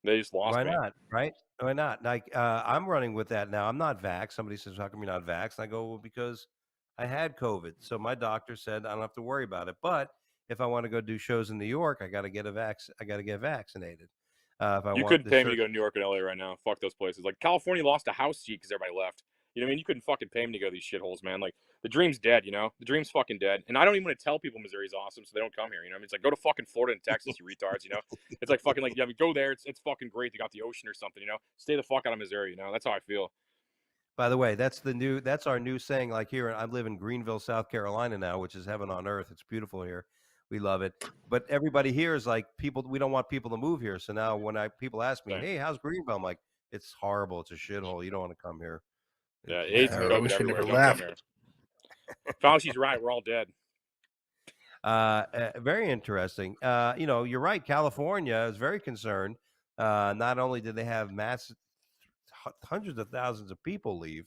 They just lost Why me. not? Right? Why not? Like I'm running with that now. I'm not vaxxed. Somebody says, "How come you're not vaxxed?" And I go, "Well, because I had COVID." So my doctor said I don't have to worry about it. But if I want to go do shows in New York, I got to get I got to get vaccinated. You couldn't pay me to go to New York and LA right now. Fuck those places. Like California lost a house seat because everybody left. You know what I mean? You couldn't fucking pay me to go to these shitholes, man. Like the dream's dead. The dream's fucking dead. And I don't even want to tell people Missouri's awesome, so they don't come here. I mean, it's like go to fucking Florida and Texas, you retards. It's like fucking like go there. It's fucking great. They got the ocean or something. Stay the fuck out of Missouri. That's how I feel. By the way, that's our new saying. Like here, I live in Greenville, South Carolina now, which is heaven on earth. It's beautiful here. We love it. But everybody here is like we don't want people to move here. So now when people ask me, Right. "Hey, how's Greenville?" I'm like, "It's horrible. It's a shithole. You don't want to come here." Yeah, AIDS and I COVID wish we everywhere. never Don't come left. here. Fauci's right. We're all dead. Very interesting. You're right. California is very concerned. Not only did they have hundreds of thousands of people leave,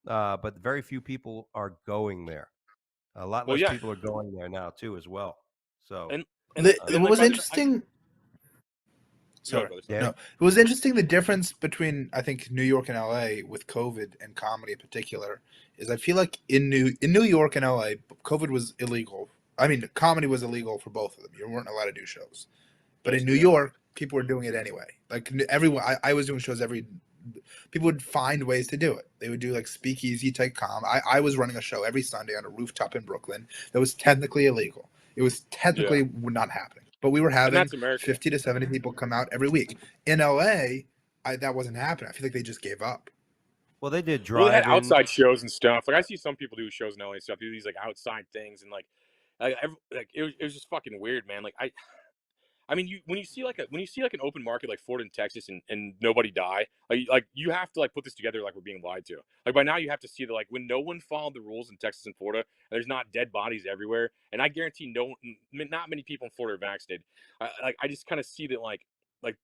but very few people are going there. A lot less people are going there now too, as well. So, What was interesting? Sorry, Yeah. no. It was interesting. The difference between I think New York and LA with COVID and comedy in particular is I feel like in New York and LA, COVID was illegal. I mean, comedy was illegal for both of them. You weren't allowed to do shows. But in New York, people were doing it anyway. Like everyone, I was doing shows people would find ways to do it. They would do like speakeasy type I was running a show every Sunday on a rooftop in Brooklyn that was technically illegal. It was technically not happening. But we were having 50 to 70 people come out every week. In LA, that wasn't happening. I feel like they just gave up. Well, they did Well, they had outside shows and stuff. Like I see some people do shows in LA and stuff. Do these like outside things and like it was just fucking weird, man. Like I mean, when you see like an open market like Florida and Texas and nobody die, like you have to like put this together like we're being lied to. Like by now you have to see that like when no one followed the rules in Texas and Florida, and there's not dead bodies everywhere, and I guarantee not many people in Florida are vaccinated. I just kind of see that like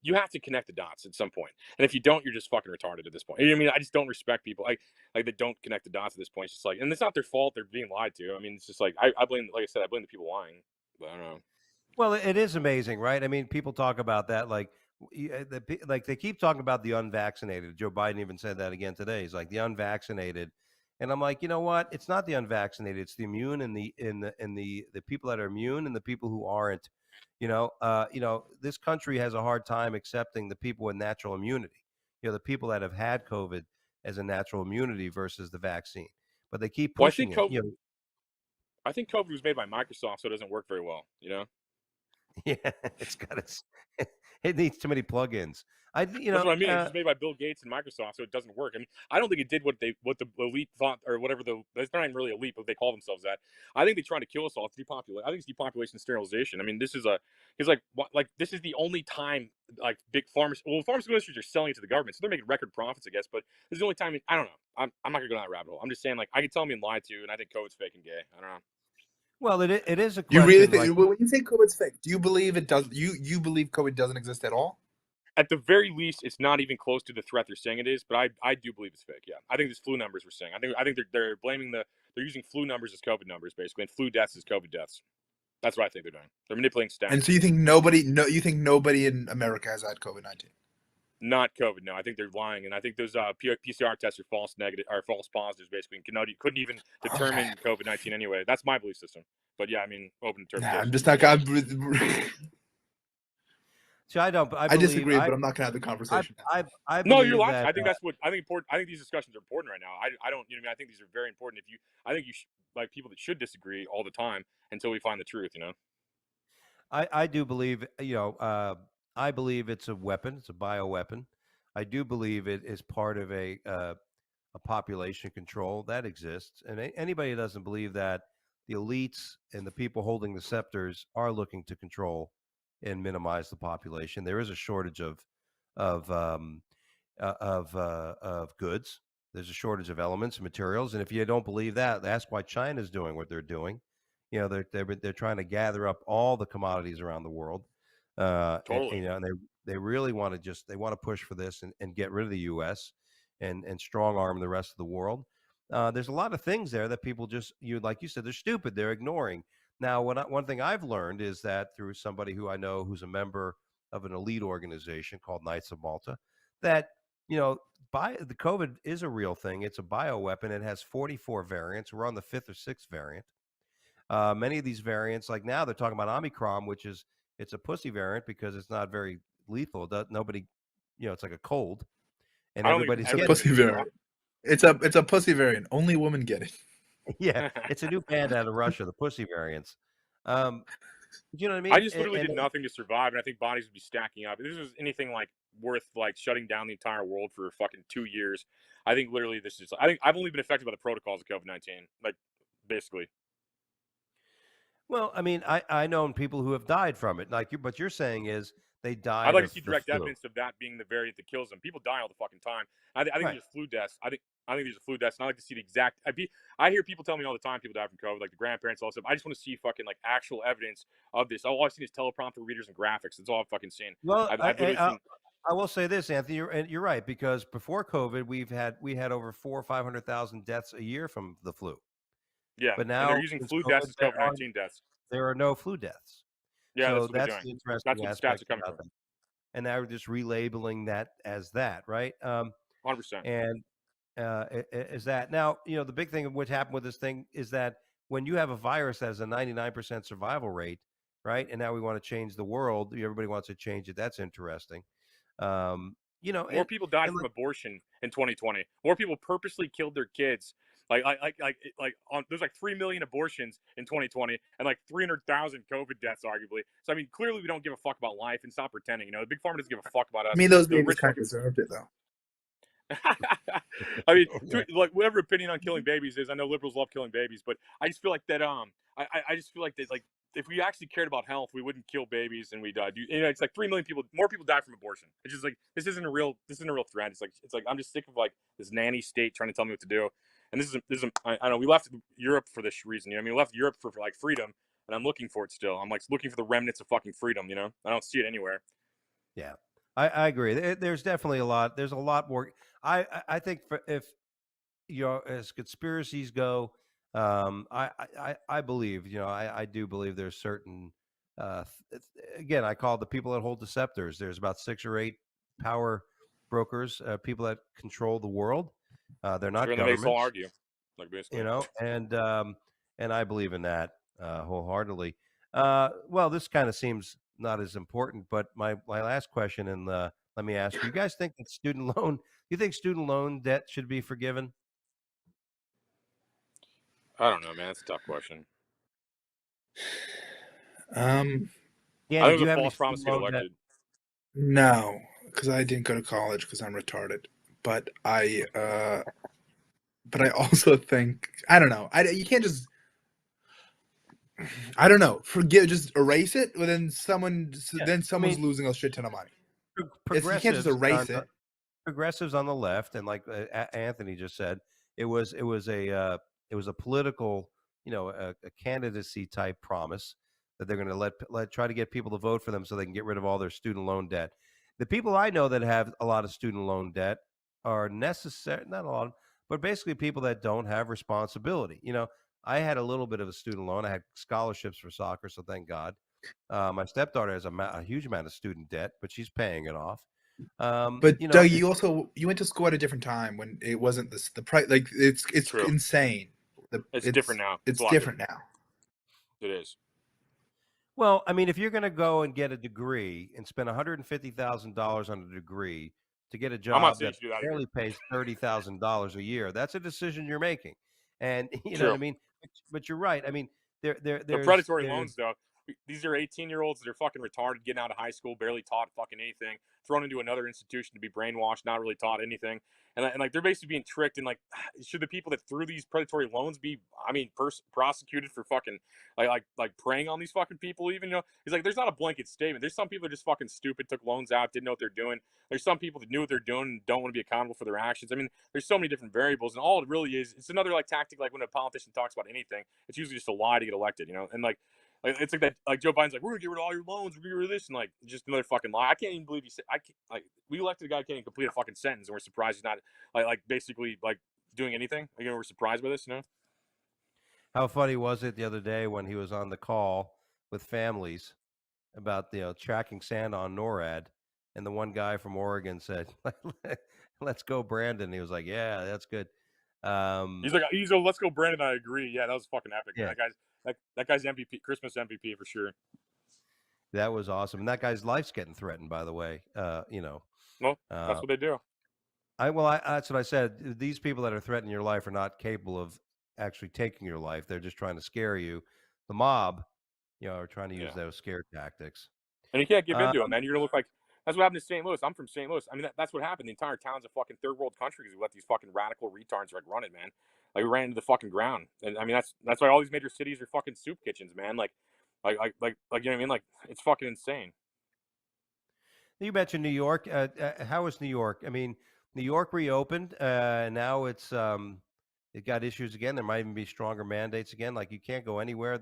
you have to connect the dots at some point, and if you don't, you're just fucking retarded at this point. I mean, I just don't respect people like that don't connect the dots at this point. It's just like, and it's not their fault; they're being lied to. I mean, it's just like I blame, like I said, I blame the people lying. But I don't know. Well, it is amazing, right? I mean, people talk about that like they keep talking about the unvaccinated. Joe Biden even said that again today. He's like the unvaccinated, and I'm like, you know what? It's not the unvaccinated. It's the immune and the people that are immune and the people who aren't. This country has a hard time accepting the people with natural immunity. The people that have had COVID as a natural immunity versus the vaccine, but they keep pushing it. I think COVID was made by Microsoft, so it doesn't work very well. Yeah, it's got its. It needs too many plugins. That's what I mean. It's just made by Bill Gates and Microsoft, so it doesn't work. I mean, I don't think it did what the elite thought, or whatever it's not even really elite, but they call themselves that. I think they're trying to kill us all. It's depopulation. I think it's depopulation and sterilization. I mean, this is this is the only time like big pharmaceutical industries are selling it to the government, so they're making record profits, I guess. But this is the only time. I don't know. I'm not gonna go down that rabbit hole. I'm just saying, like, I can tell I'm being lied to, and I think COVID's fake and gay. I don't know. Well, it is a You question. really think like, when you say COVID's fake? Do you believe it does? You believe COVID doesn't exist at all? At the very least, it's not even close to the threat they're saying it is. But I do believe it's fake. Yeah, I think these flu numbers we're saying. I think they're blaming they're using flu numbers as COVID numbers basically, and flu deaths as COVID deaths. That's what I think they're doing. They're manipulating stats. And so you think nobody in America has had COVID-19? Not COVID. No, I think they're lying, and I think those PCR tests are false negative or false positives basically. And couldn't even determine COVID-19 anyway. That's my belief system. But yeah, I mean, open interpretation. Nah, I'm just not. See, I don't. I disagree, but I'm not gonna have the conversation. I No, you're believe lying. that, I think that's what I think. I think these discussions are important right now. I don't. You know, what I mean, I think these are very important. I think you like people that should disagree all the time until we find the truth. You know. I do believe. I believe it's a weapon. It's a bioweapon. I do believe it is part of a population control that exists, and anybody who doesn't believe that, the elites and the people holding the scepters are looking to control and minimize the population. There is a shortage of of goods. There's a shortage of elements and materials, and if you don't believe that, that's why China's doing what they're doing. You know, they're trying to gather up all the commodities around the world, Totally. and they really want to they want to push for this and get rid of the U.S. and strong arm the rest of the world. There's a lot of things there that people just like you said, they're stupid. They're ignoring. Now, one thing I've learned is that through somebody who I know who's a member of an elite organization called Knights of Malta, that the COVID is a real thing. It's a bioweapon. It has 44 variants. We're on the 5th or 6th variant. Many of these variants, like now, they're talking about Omicron, which is it's a pussy variant because it's not very lethal. Nobody, it's like a cold, and everybody's It's a pussy variant. It's a pussy variant. Only women get it. Yeah, it's a new band out of Russia, the pussy variants. You know what I mean? I just literally did nothing to survive, and I think bodies would be stacking up. If this was anything like worth like shutting down the entire world for fucking 2 years, I think literally this is. I think I've only been affected by the protocols of COVID-19, like basically. Well, I mean, I know people who have died from it. Like what you're saying is they died. I'd like to of see the direct flu. evidence of that being the variant that kills them. People die all the fucking time. I think Right. there's flu deaths. I think these are flu deaths, and I like to see the exact. I hear people tell me all the time people die from COVID, like the grandparents, all that stuff. I just want to see fucking like actual evidence of this. All I've seen is teleprompter readers and graphics. That's all I've fucking seen. Well, I've literally seen. I will say this, Anthony, you're right, because before COVID, we had over 400,000 or 500,000 deaths a year from the flu. Yeah, But now and they're using since flu COVID, deaths as COVID-19 deaths. there are no flu deaths. Yeah, So that's what they're that's doing. the interesting That's what the stats aspect are coming about from. that. And now we're just relabeling that as that, right? 100%. And is that now? The big thing of what happened with this thing is that when you have a virus that has a 99% survival rate, right? And now we want to change the world. Everybody wants to change it. That's interesting. More people died from abortion in 2020. More people purposely killed their kids. There's like 3 million abortions in 2020 and like 300,000 COVID deaths, arguably. So I mean, clearly we don't give a fuck about life and stop pretending. The big pharma doesn't give a fuck about us. I mean, those The babies rich kind of fucking- deserved it, though. I mean, like whatever opinion on killing babies is, I know liberals love killing babies, but I just feel like that. I just feel like that. Like, if we actually cared about health, we wouldn't kill babies and we die. It's like 3 million people. More people die from abortion. It's just like this isn't a real threat. It's like I'm just sick of like this nanny state trying to tell me what to do. And this is I know we left Europe for this reason. We left Europe for like freedom, and I'm looking for it still. I'm like looking for the remnants of fucking freedom. I don't see it anywhere. Yeah, I agree. There's definitely a lot. There's a lot more. I think if as conspiracies go, I believe I do believe there's certain. Again, I call the people that hold the scepters. There's about 6 or 8 power brokers, people that control the world. They're not governments. They all argue, like basically. And I believe in that wholeheartedly. Well, this kind of seems not as important, but my last question, and let me ask you guys think that you think student loan debt should be forgiven? I don't know, man. That's a tough question. Danny, think do it you was a have any false promise student to get loan debt? elected. No, because I didn't go to college because I'm retarded. But I also think I don't know. You can't just I don't know. Just erase it. Well, then Yeah. someone's losing a shit ton of money. You can't just Progressives erase it. progressives on the left, and like Anthony just said, it was a political, a candidacy type promise that they're going to let try to get people to vote for them so they can get rid of all their student loan debt. The people I know that have a lot of student loan debt are necessary, not a lot, but basically people that don't have responsibility. I had a little bit of a student loan. I had scholarships for soccer, so thank God. My stepdaughter has a huge amount of student debt, but she's paying it off. But You know, Doug, you went to school at a different time when it wasn't the price. Like it's True. insane. It's different now. It's a lot different now. It is. well, I mean, if you're going to go and get a degree and spend $150,000 on a degree to get a I'm not job saying that you should do that barely either. pays $30,000 a year, that's a decision you're making. And you know what True. I mean? But you're right. I mean, The there's predatory loans, though. These are 18-year-olds that are fucking retarded, getting out of high school, barely taught fucking anything, thrown into another institution to be brainwashed, not really taught anything, and like they're basically being tricked. And like, should the people that threw these predatory loans be, I mean, prosecuted for fucking like preying on these fucking people? Even he's like, there's not a blanket statement. There's some people that are just fucking stupid, took loans out, didn't know what they're doing. There's some people that knew what they're doing and don't want to be accountable for their actions. I mean, there's so many different variables, and all it really is, it's another like tactic. Like when a politician talks about anything, it's usually just a lie to get elected, and like it's like that. Like Joe Biden's like, we're gonna get rid of all your loans, we're gonna get rid of this, and like just another fucking lie. I can't even believe he said. I can't, like we elected a guy who can't even complete a fucking sentence, and we're surprised he's not like basically like doing anything. We're surprised by this. how funny was it the other day when he was on the call with families about tracking sand on NORAD, and the one guy from Oregon said, "Let's go, Brandon." He was like, "Yeah, that's good." He's like, let's go, Brandon. I agree. Yeah, that was fucking epic. Yeah. That guy's MVP, Christmas MVP for sure. That was awesome, and that guy's life's getting threatened, by the way. Well, that's what they do. That's what I said. These people that are threatening your life are not capable of actually taking your life. They're just trying to scare you. The mob, are trying to use those scare tactics. And you can't give into it, man. You're gonna look like that's what happened to St. Louis. I'm from St. Louis. I mean, that's what happened. The entire town's a fucking third world country because we let these fucking radical retards like run it, man. Like we ran into the fucking ground. And I mean, that's why all these major cities are fucking soup kitchens, man. Like you know what I mean? Like it's fucking insane. You mentioned New York. How is New York? I mean, New York reopened. Now it got issues again. There might even be stronger mandates again. Like you can't go anywhere.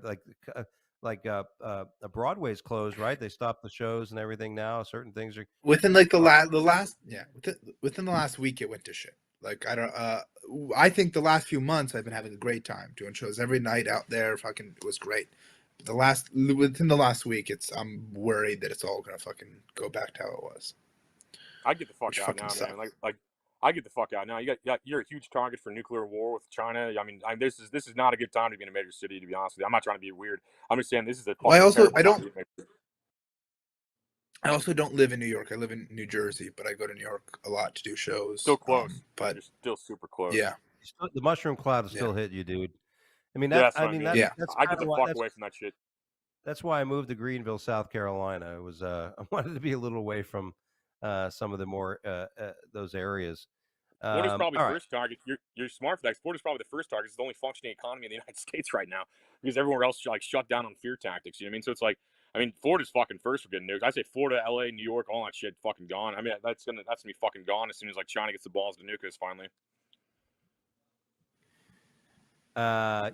Broadway's closed, right? They stopped the shows and everything now. Certain things are Within like within the last week it went to shit. Like I think the last few months I've been having a great time doing shows every night out there. Fucking it was great. But within the last week, I'm worried that it's all gonna fucking go back to how it was. I get the fuck out now, man. Like I get the fuck out now. You're a huge target for nuclear war with China. I mean, this is not a good time to be in a major city. To be honest with you, I'm not trying to be weird. I'm just saying this is a. Well, I also don't live in New York. I live in New Jersey, but I go to New York a lot to do shows. Still close, but you're still super close. Yeah, the mushroom cloud will still hit you, dude. I mean, that's I mean, I get the fuck away from that shit. That's why I moved to Greenville, South Carolina. It was I wanted to be a little away from some of the more those areas. Florida's probably first target. You're smart for that. Florida's probably the first target. It's the only functioning economy in the United States right now because everywhere else like shut down on fear tactics. You know what I mean? So it's like, I mean, Florida's fucking first for getting nuked. I say Florida, LA, New York, all that shit fucking gone. I mean, that's gonna be fucking gone as soon as like China gets the balls to nuke us finally.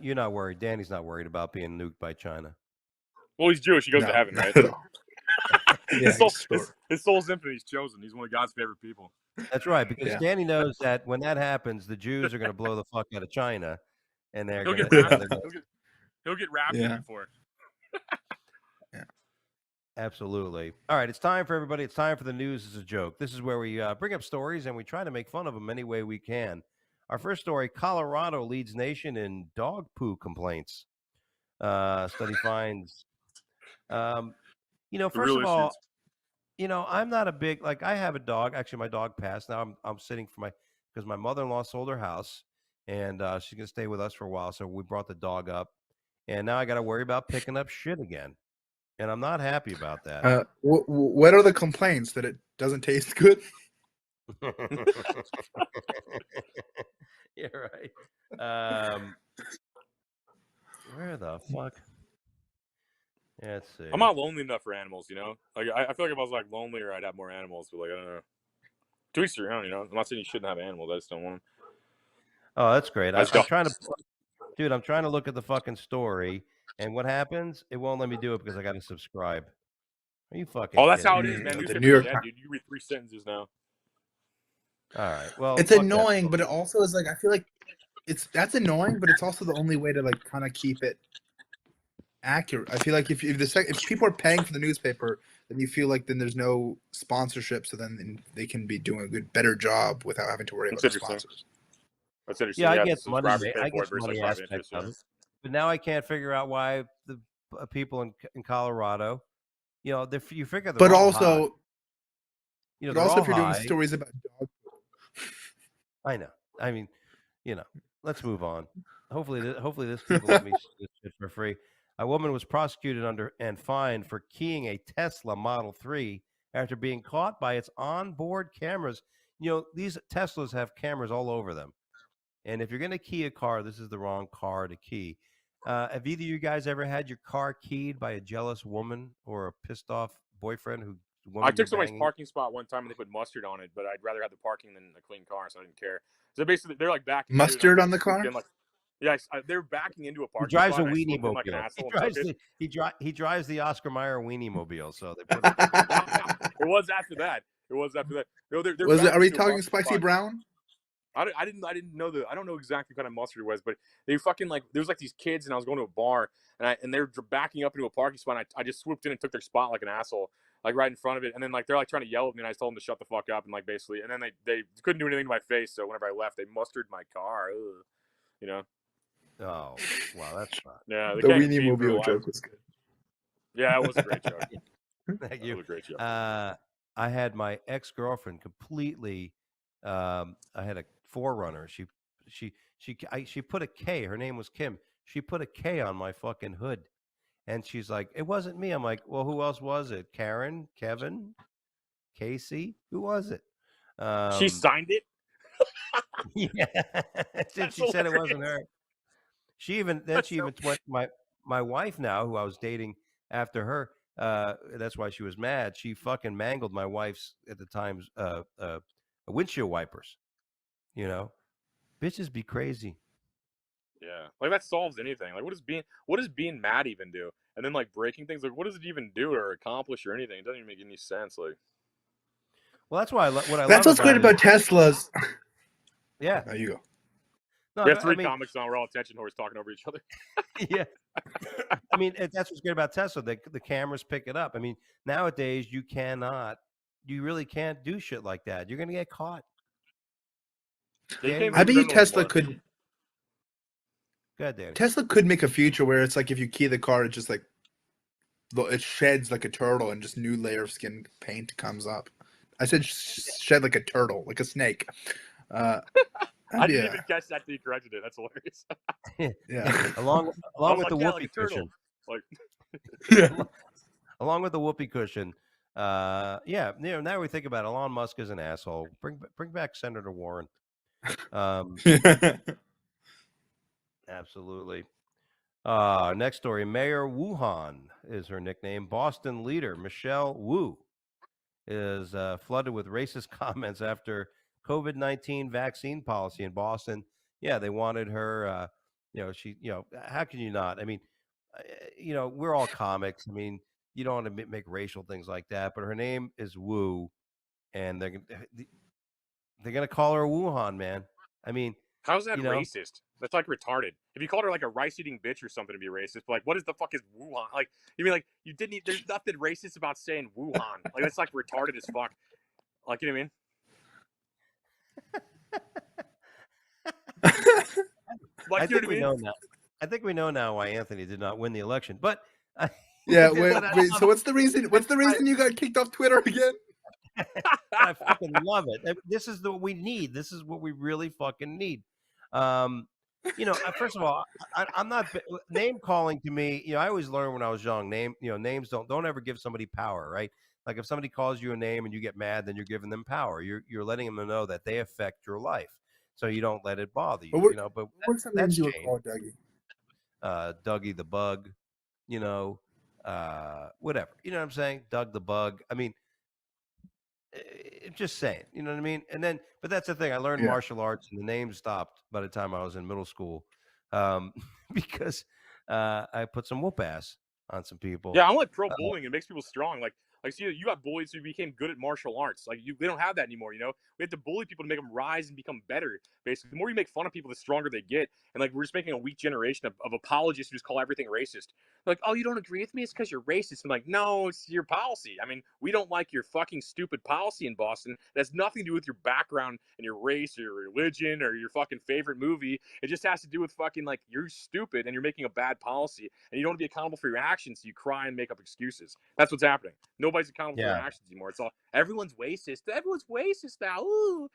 You're not worried. Danny's not worried about being nuked by China. Well, he's Jewish. He goes to heaven, right? His soul's infinite. He's chosen. He's one of God's favorite people. That's right, because Danny knows that when that happens, the Jews are going to blow the fuck out of China, and he'll get raptured for it. Absolutely. All right, it's time for everybody. It's time for the news is a joke. This is where we bring up stories and we try to make fun of them any way we can. Our first story: Colorado leads nation in dog poo complaints. Study finds. First of all, I'm not a big I have a dog. Actually, my dog passed. Now I'm sitting because my mother-in-law sold her house, and she's gonna stay with us for a while. So we brought the dog up, and now I got to worry about picking up shit again. and I'm not happy about that. What are the complaints? That it doesn't taste good? You're right. Where the fuck? Let's see. I'm not lonely enough for animals, you know. Like I feel like if I was like lonelier, I'd have more animals. But like I don't know. To each their own, you know. I'm not saying you shouldn't have animals. I just don't want them. Oh, that's great. I I'm just don't. trying to, dude. I'm trying to look at the fucking story, and what happens? It won't let me do it because I got to subscribe. Are you fucking? Oh, that's kidding how it me? is, man. The Newspaper's New York dead, Times. dude. You read 3 sentences now. All right. Well, It's fuck that. annoying, but it also is like I feel like that's annoying, but it's also the only way to like kind of keep it accurate. I feel like if people are paying for the newspaper, then you feel like then there's no sponsorship, so then they can be doing a better job without having to worry That's about the interesting. sponsors. That's interesting. Yeah, I Yeah, get the the money. subscribers pay I for get it the versus like money private aspect interest. of Yeah. it, but now I can't figure out why the people in Colorado, you know, you figure they're But all high. also, You know, but they're also all if you're doing high. stories about dogs, I know. I mean, you know, let's move on. Hopefully this kid will let me see this shit for free. A woman was prosecuted and fined for keying a Tesla Model 3 after being caught by its onboard cameras. You know, these Teslas have cameras all over them. And if you're going to key a car, this is the wrong car to key. Have either of you guys ever had your car keyed by a jealous woman or a pissed off boyfriend who I woman you're took somebody's banging? parking spot one time and they put mustard on it, but I'd rather have the parking than a clean car, so I didn't care. So basically, they're like backing mustard into it, on the car. like, yeah, they're backing into a He parking drives spot, a and I weenie swooped in like an mobile. asshole and took it. He drives the Oscar Mayer weenie mobile. So they put It was after that. No, they're Was it? backing Are we into a talking parking spicy spot. brown? I didn't know I don't know exactly what kind of mustard it was, but they fucking like there was like these kids and I was going to a bar and they're backing up into a parking spot. And I just swooped in and took their spot like an asshole, like right in front of it. And then like they're like trying to yell at me and I told them to shut the fuck up and like basically. And then they couldn't do anything to my face. So whenever I left, they mustered my car. Ugh. You know. Oh, wow, that's not. Yeah, The weenie mobile joke was good. Yeah, it was a great joke. Thank It you. was a great joke. I had my ex-girlfriend completely. I had a Forerunner. She put a K. Her name was Kim. She put a K on my fucking hood, and she's like, "It wasn't me." I'm like, "Well, who else was it? Karen, Kevin, Casey? Who was it?" She signed it. Yeah, she said it wasn't her. She even went my wife now, who I was dating after her. That's why she was mad. She fucking mangled my wife's at the time's windshield wipers. You know, bitches be crazy. Yeah, like that solves anything. Like, what does being mad even do? And then like breaking things, like what does it even do or accomplish or anything? It doesn't even make any sense. Like, well, that's why That's what's great about Teslas. Yeah, There you go. no, we have 3 I mean, comics on. We're all attention whores talking over each other. yeah. I mean, that's what's great about Tesla. The cameras pick it up. I mean, nowadays you really can't do shit like that. You're gonna get caught. They I bet you Tesla could. Go ahead, Danny. Tesla could make a future where it's like if you key the car, it just like it sheds like a turtle and just new layer of skin paint comes up. I said shed like a turtle, like a snake. I didn't even catch that. You corrected it. That's hilarious. Yeah. Along with the whoopee like cushion. Like, Yeah. Along with the whoopee cushion. Yeah. You know, now we think about it, Elon Musk is an asshole. Bring back Senator Warren. Absolutely. Next story. Mayor Wuhan is her nickname. Boston leader Michelle Wu is flooded with racist comments after COVID-19 vaccine policy in Boston. Yeah, they wanted her. How can you not? I mean, we're all comics. I mean, you don't want to make racial things like that. But her name is Wu, and they're gonna call her Wuhan, man. I mean, how's that racist? That's like retarded. If you called her like a rice-eating bitch or something to be racist, but like, what is the fuck is Wuhan? Like, you mean like you didn't? There's nothing racist about saying Wuhan. Like that's like retarded as fuck. Like, you know what I mean? Like, I think we know now. I think we know now why Anthony did not win the election. But yeah, wait, so what's the reason? What's the reason you got kicked off Twitter again? I fucking love it. This is what we need. This is what we really fucking need. First of all, I'm not name calling to me. I always learned when I was young. Names don't ever give somebody power, right? Like if somebody calls you a name and you get mad, then you're giving them power. You're letting them know that they affect your life, so you don't let it bother you. But What were some names that's you were changed. called, Dougie? Dougie the Bug, whatever. You know what I'm saying? Doug the Bug. I mean, just saying, you know what I mean? But that's the thing. I learned Yeah. martial arts, and the name stopped by the time I was in middle school, because I put some whoop ass on some people. Yeah, I'm like pro bullying. It makes people strong. See, you got bullied, so you became good at martial arts. We don't have that anymore. We have to bully people to make them rise and become better. Basically, the more you make fun of people, the stronger they get. And we're just making a weak generation of apologists who just call everything racist. Like, oh, you don't agree with me? It's because you're racist. I'm like, no, it's your policy. I mean, we don't like your fucking stupid policy in Boston. It has nothing to do with your background and your race or your religion or your fucking favorite movie. It just has to do with fucking you're stupid and you're making a bad policy and you don't want to be accountable for your actions. So you cry and make up excuses. That's what's happening. Nobody's accountable for their actions anymore. It's all everyone's racist. Everyone's racist now. Ooh.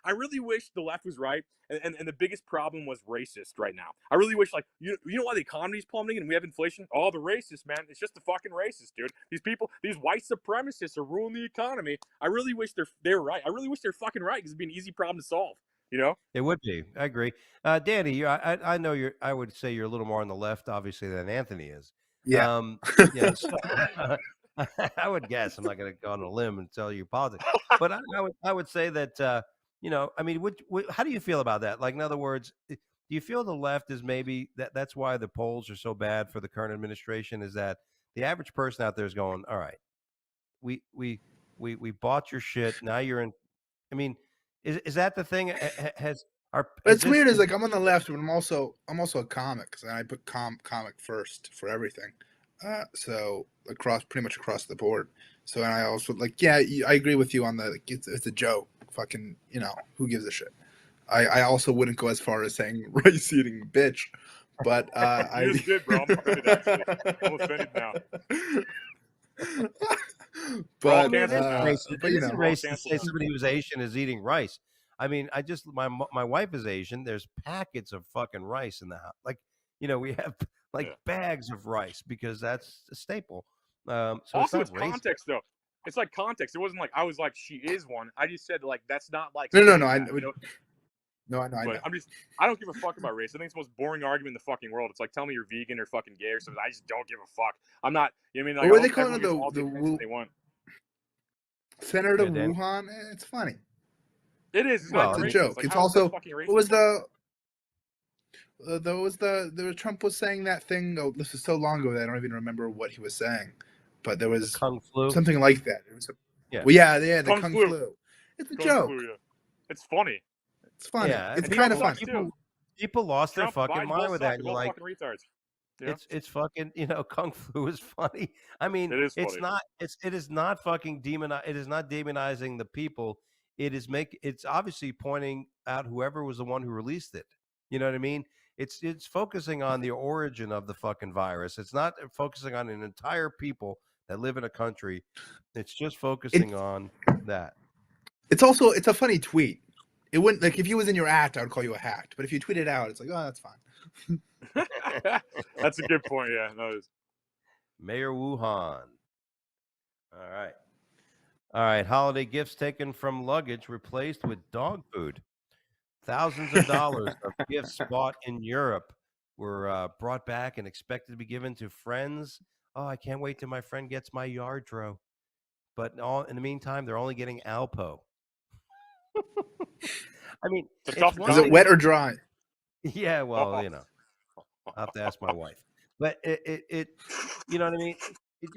I really wish the left was right, and the biggest problem was racist right now. I really wish you know why the economy's plummeting and we have inflation? Oh, the racists, man. It's just the fucking racists, dude. These people, these white supremacists are ruining the economy. I really wish they're right. I really wish they're fucking right because it'd be an easy problem to solve. It would be. I agree. Danny, I know I would say you're a little more on the left, obviously, than Anthony is. Yeah. So, I would guess. I'm not going to go on a limb and tell you politics, but I would say that I mean, how do you feel about that? Like, in other words, do you feel the left is maybe that's why the polls are so bad for the current administration? Is that the average person out there is going, all right, we bought your shit. Now you're in. I mean, is that the thing? It's weird. Is I'm on the left, but I'm also a comic, and I put comic first for everything. So pretty much across the board. So and I also I agree with you on the it's a joke. Fucking who gives a shit. I also wouldn't go as far as saying race eating bitch, but you just did, bro. I'm offended actually. I'm offended now. But racist to say somebody who's Asian is eating rice. I mean, my wife is Asian. There's packets of fucking rice in the house. We have bags of rice because that's a staple. So also, it's context though. It's context. It wasn't I was she is one. I just said that's not No, I know. I don't give a fuck about race. I think it's the most boring argument in the fucking world. It's tell me you're vegan or fucking gay or something. I just don't give a fuck. I'm not. You know what I mean? What are they calling the they want. Senator of Wuhan? It's funny. It is. It's a joke. It's also what was the Trump was saying that thing. Oh, this is so long ago that I don't even remember what he was saying. But there was Kung flu, something like that. It was the Kung flu. It's a joke. Flu, yeah. It's funny. It's funny. Yeah, it's kind of funny. People lost their fucking mind with that. And you're like, retards. Yeah. It's fucking Kung flu is funny. I mean, it is not fucking it is not demonizing the people. It's obviously pointing out whoever was the one who released it. You know what I mean? It's focusing on the origin of the fucking virus. It's not focusing on an entire people that live in a country. It's just focusing on that. It's a funny tweet. It wouldn't if you was in your act, I would call you a hack. But if you tweet it out, it's oh, that's fine. That's a good point. Yeah, Mayor Wuhan. All right. Holiday gifts taken from luggage replaced with dog food. Thousands of dollars of gifts bought in Europe were brought back and expected to be given to friends. Oh, I can't wait till my friend gets my Yardro. But in the meantime, they're only getting Alpo. I mean, is it wet or dry? Yeah, well, I'll have to ask my wife. But it you know what I mean?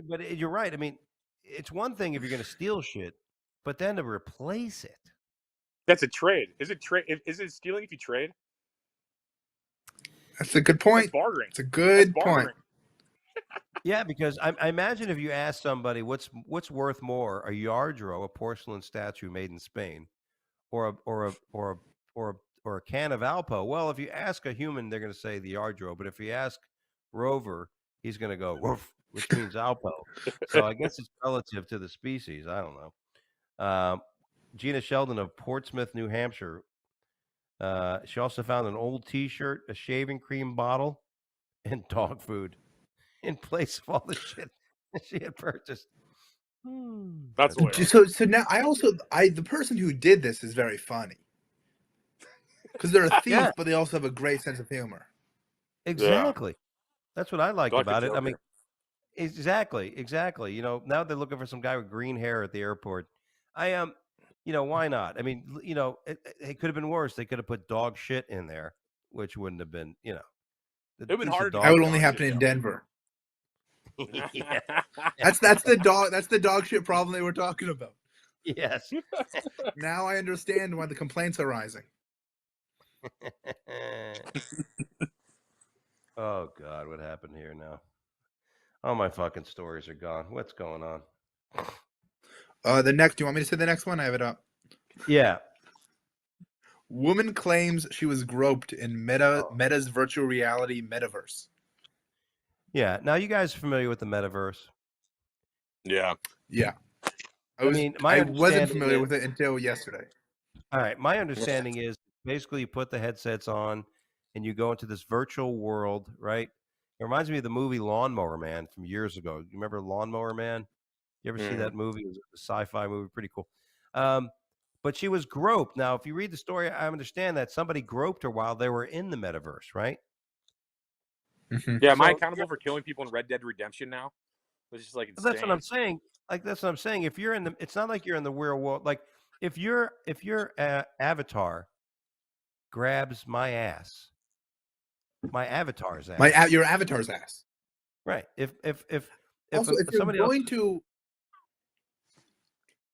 But you're right. I mean, it's one thing if you're going to steal shit, but then to replace it. That's a trade. Is it trade? Is it stealing if you trade? That's a good point. That's bartering. It's a good point. Yeah, because I imagine if you ask somebody what's worth more, a Yardro, a porcelain statue made in Spain, or a can of Alpo. Well, if you ask a human, they're going to say the Yardro. But if you ask Rover, he's going to go woof, which means Alpo. So I guess it's relative to the species. I don't know. Gina Sheldon of Portsmouth, New Hampshire, She also found an old T-shirt, a shaving cream bottle, and dog food in place of all the shit that she had purchased. That's That's hilarious. So now the person who did this is very funny because they're a thief, Yeah. but they also have a great sense of humor. Exactly. That's what I liked Like a about it. I Joker. mean, exactly. You know, now they're looking for some guy with green hair at the airport. I am, you know, why not? I mean, you know, it could have been worse. They could have put dog shit in there, which wouldn't have been, you know, It would have been at least the harder to That dog. would get only dog happen shit, in though. Denver. Yeah. That's the dog shit problem they were talking about. Yes. Now I understand why the complaints are rising. Oh God, what happened here now? All my fucking stories are gone. What's going on? The next. Do you want me to say the next one? I have it up. Yeah. Woman claims she was groped in Meta's virtual reality metaverse. Yeah. Now you guys are familiar with the metaverse? Yeah. Yeah, I mean, my I wasn't understanding familiar is- with it until yesterday. All right. My understanding is basically you put the headsets on and you go into this virtual world, right? It reminds me of the movie Lawnmower Man from years ago. You remember Lawnmower Man? You ever see that movie? It was a sci-fi movie, pretty cool. But she was groped. Now, if you read the story, I understand that somebody groped her while they were in the metaverse, right? Yeah, am I So- accountable for killing people in Red Dead Redemption now? It's just like insane. That's what I'm saying. Like that's what I'm saying. If you're in the, it's not like you're in the real world. Like if your avatar grabs my ass, my avatar's ass, Your avatar's ass. right? If Also, if you're somebody else, going to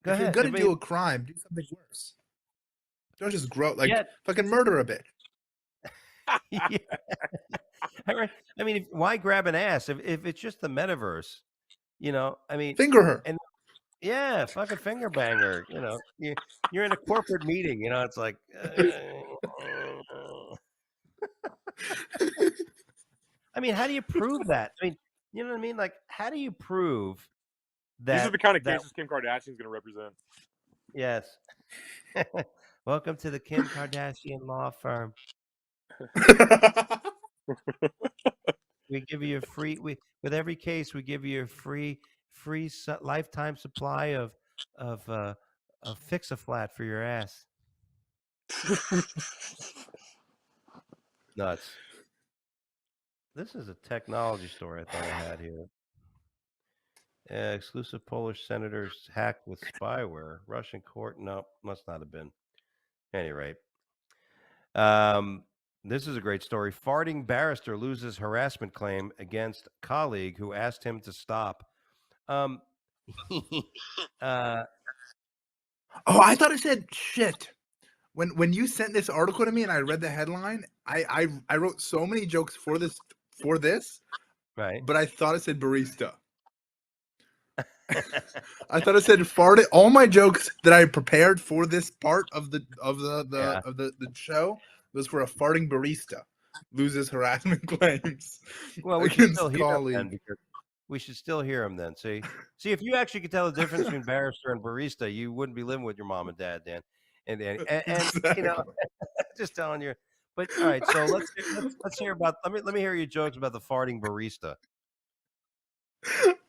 go if you're ahead. gonna I mean, do a crime, do something worse. Don't just grope like Yeah. fucking murder a bitch. yeah. I mean, why grab an ass if it's just the metaverse? You know, I mean, Finger her. and yeah, fucking finger banger. You know, you're in a corporate meeting. You know, it's like. I mean, how do you prove that? I mean, you know what I mean? Like, how do you prove that? These are the kind of that- cases Kim Kardashian's going to represent. Yes. Welcome to the Kim Kardashian law firm. We give you a free. With every case, we give you a free lifetime supply of Fix-A-Flat for your ass. Nuts. This is a technology story I thought I had here. Exclusive Polish senators hacked with spyware. Russian court. No, must not have been. At any rate. This is a great story. Farting barrister loses harassment claim against colleague who asked him to stop. Oh, I thought it said shit. When you sent this article to me and I read the headline, I wrote so many jokes for this right. but I thought it said barista. I thought it said farted. All my jokes that I prepared for this part of the show was for a farting barista loses harassment claims. Well, we should against still hear him then, colleague. because we should still hear him then. See, if you actually could tell the difference between barrister and barista, you wouldn't be living with your mom and dad, Dan. And you know, just telling you. But all right, so let's hear about. Let me hear your jokes about the farting barista.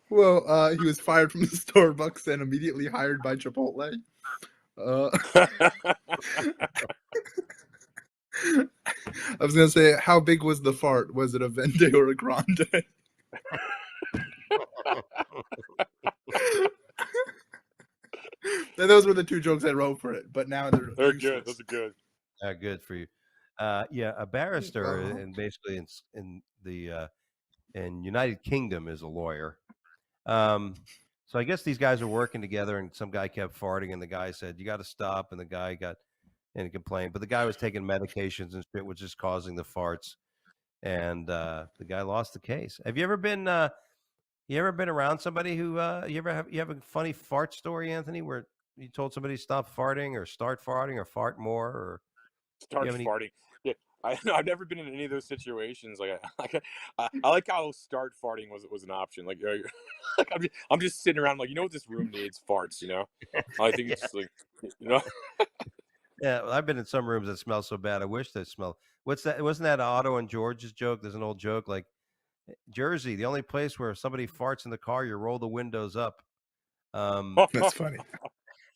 Well, he was fired from the Starbucks and immediately hired by Chipotle. I was gonna say, how big was the fart? Was it a Vende or a Grande? Those were the two jokes I wrote for it, but now they're They're useless. good. Those are good. Good for you. Yeah, a barrister, and basically in the in United Kingdom is a lawyer. So I guess these guys are working together, and some guy kept farting, and the guy said, "You got to stop," and the guy got in a complaint, but the guy was taking medications and shit, which is causing the farts, and the guy lost the case. Have you ever been? You ever been around somebody who you have a funny fart story, Anthony, where you told somebody to stop farting or start farting or fart more or Start have any- farting. Yeah, I've never been in any of those situations. I like how start farting was an option. Like, like I'm just sitting around like, you know what this room needs? Farts. You know. I think it's just like, you know. Yeah, well, I've been in some rooms that smell so bad. I wish they smell. What's that? Wasn't that Otto and George's joke? There's an old joke like Jersey, the only place where if somebody farts in the car, you roll the windows up. That's funny.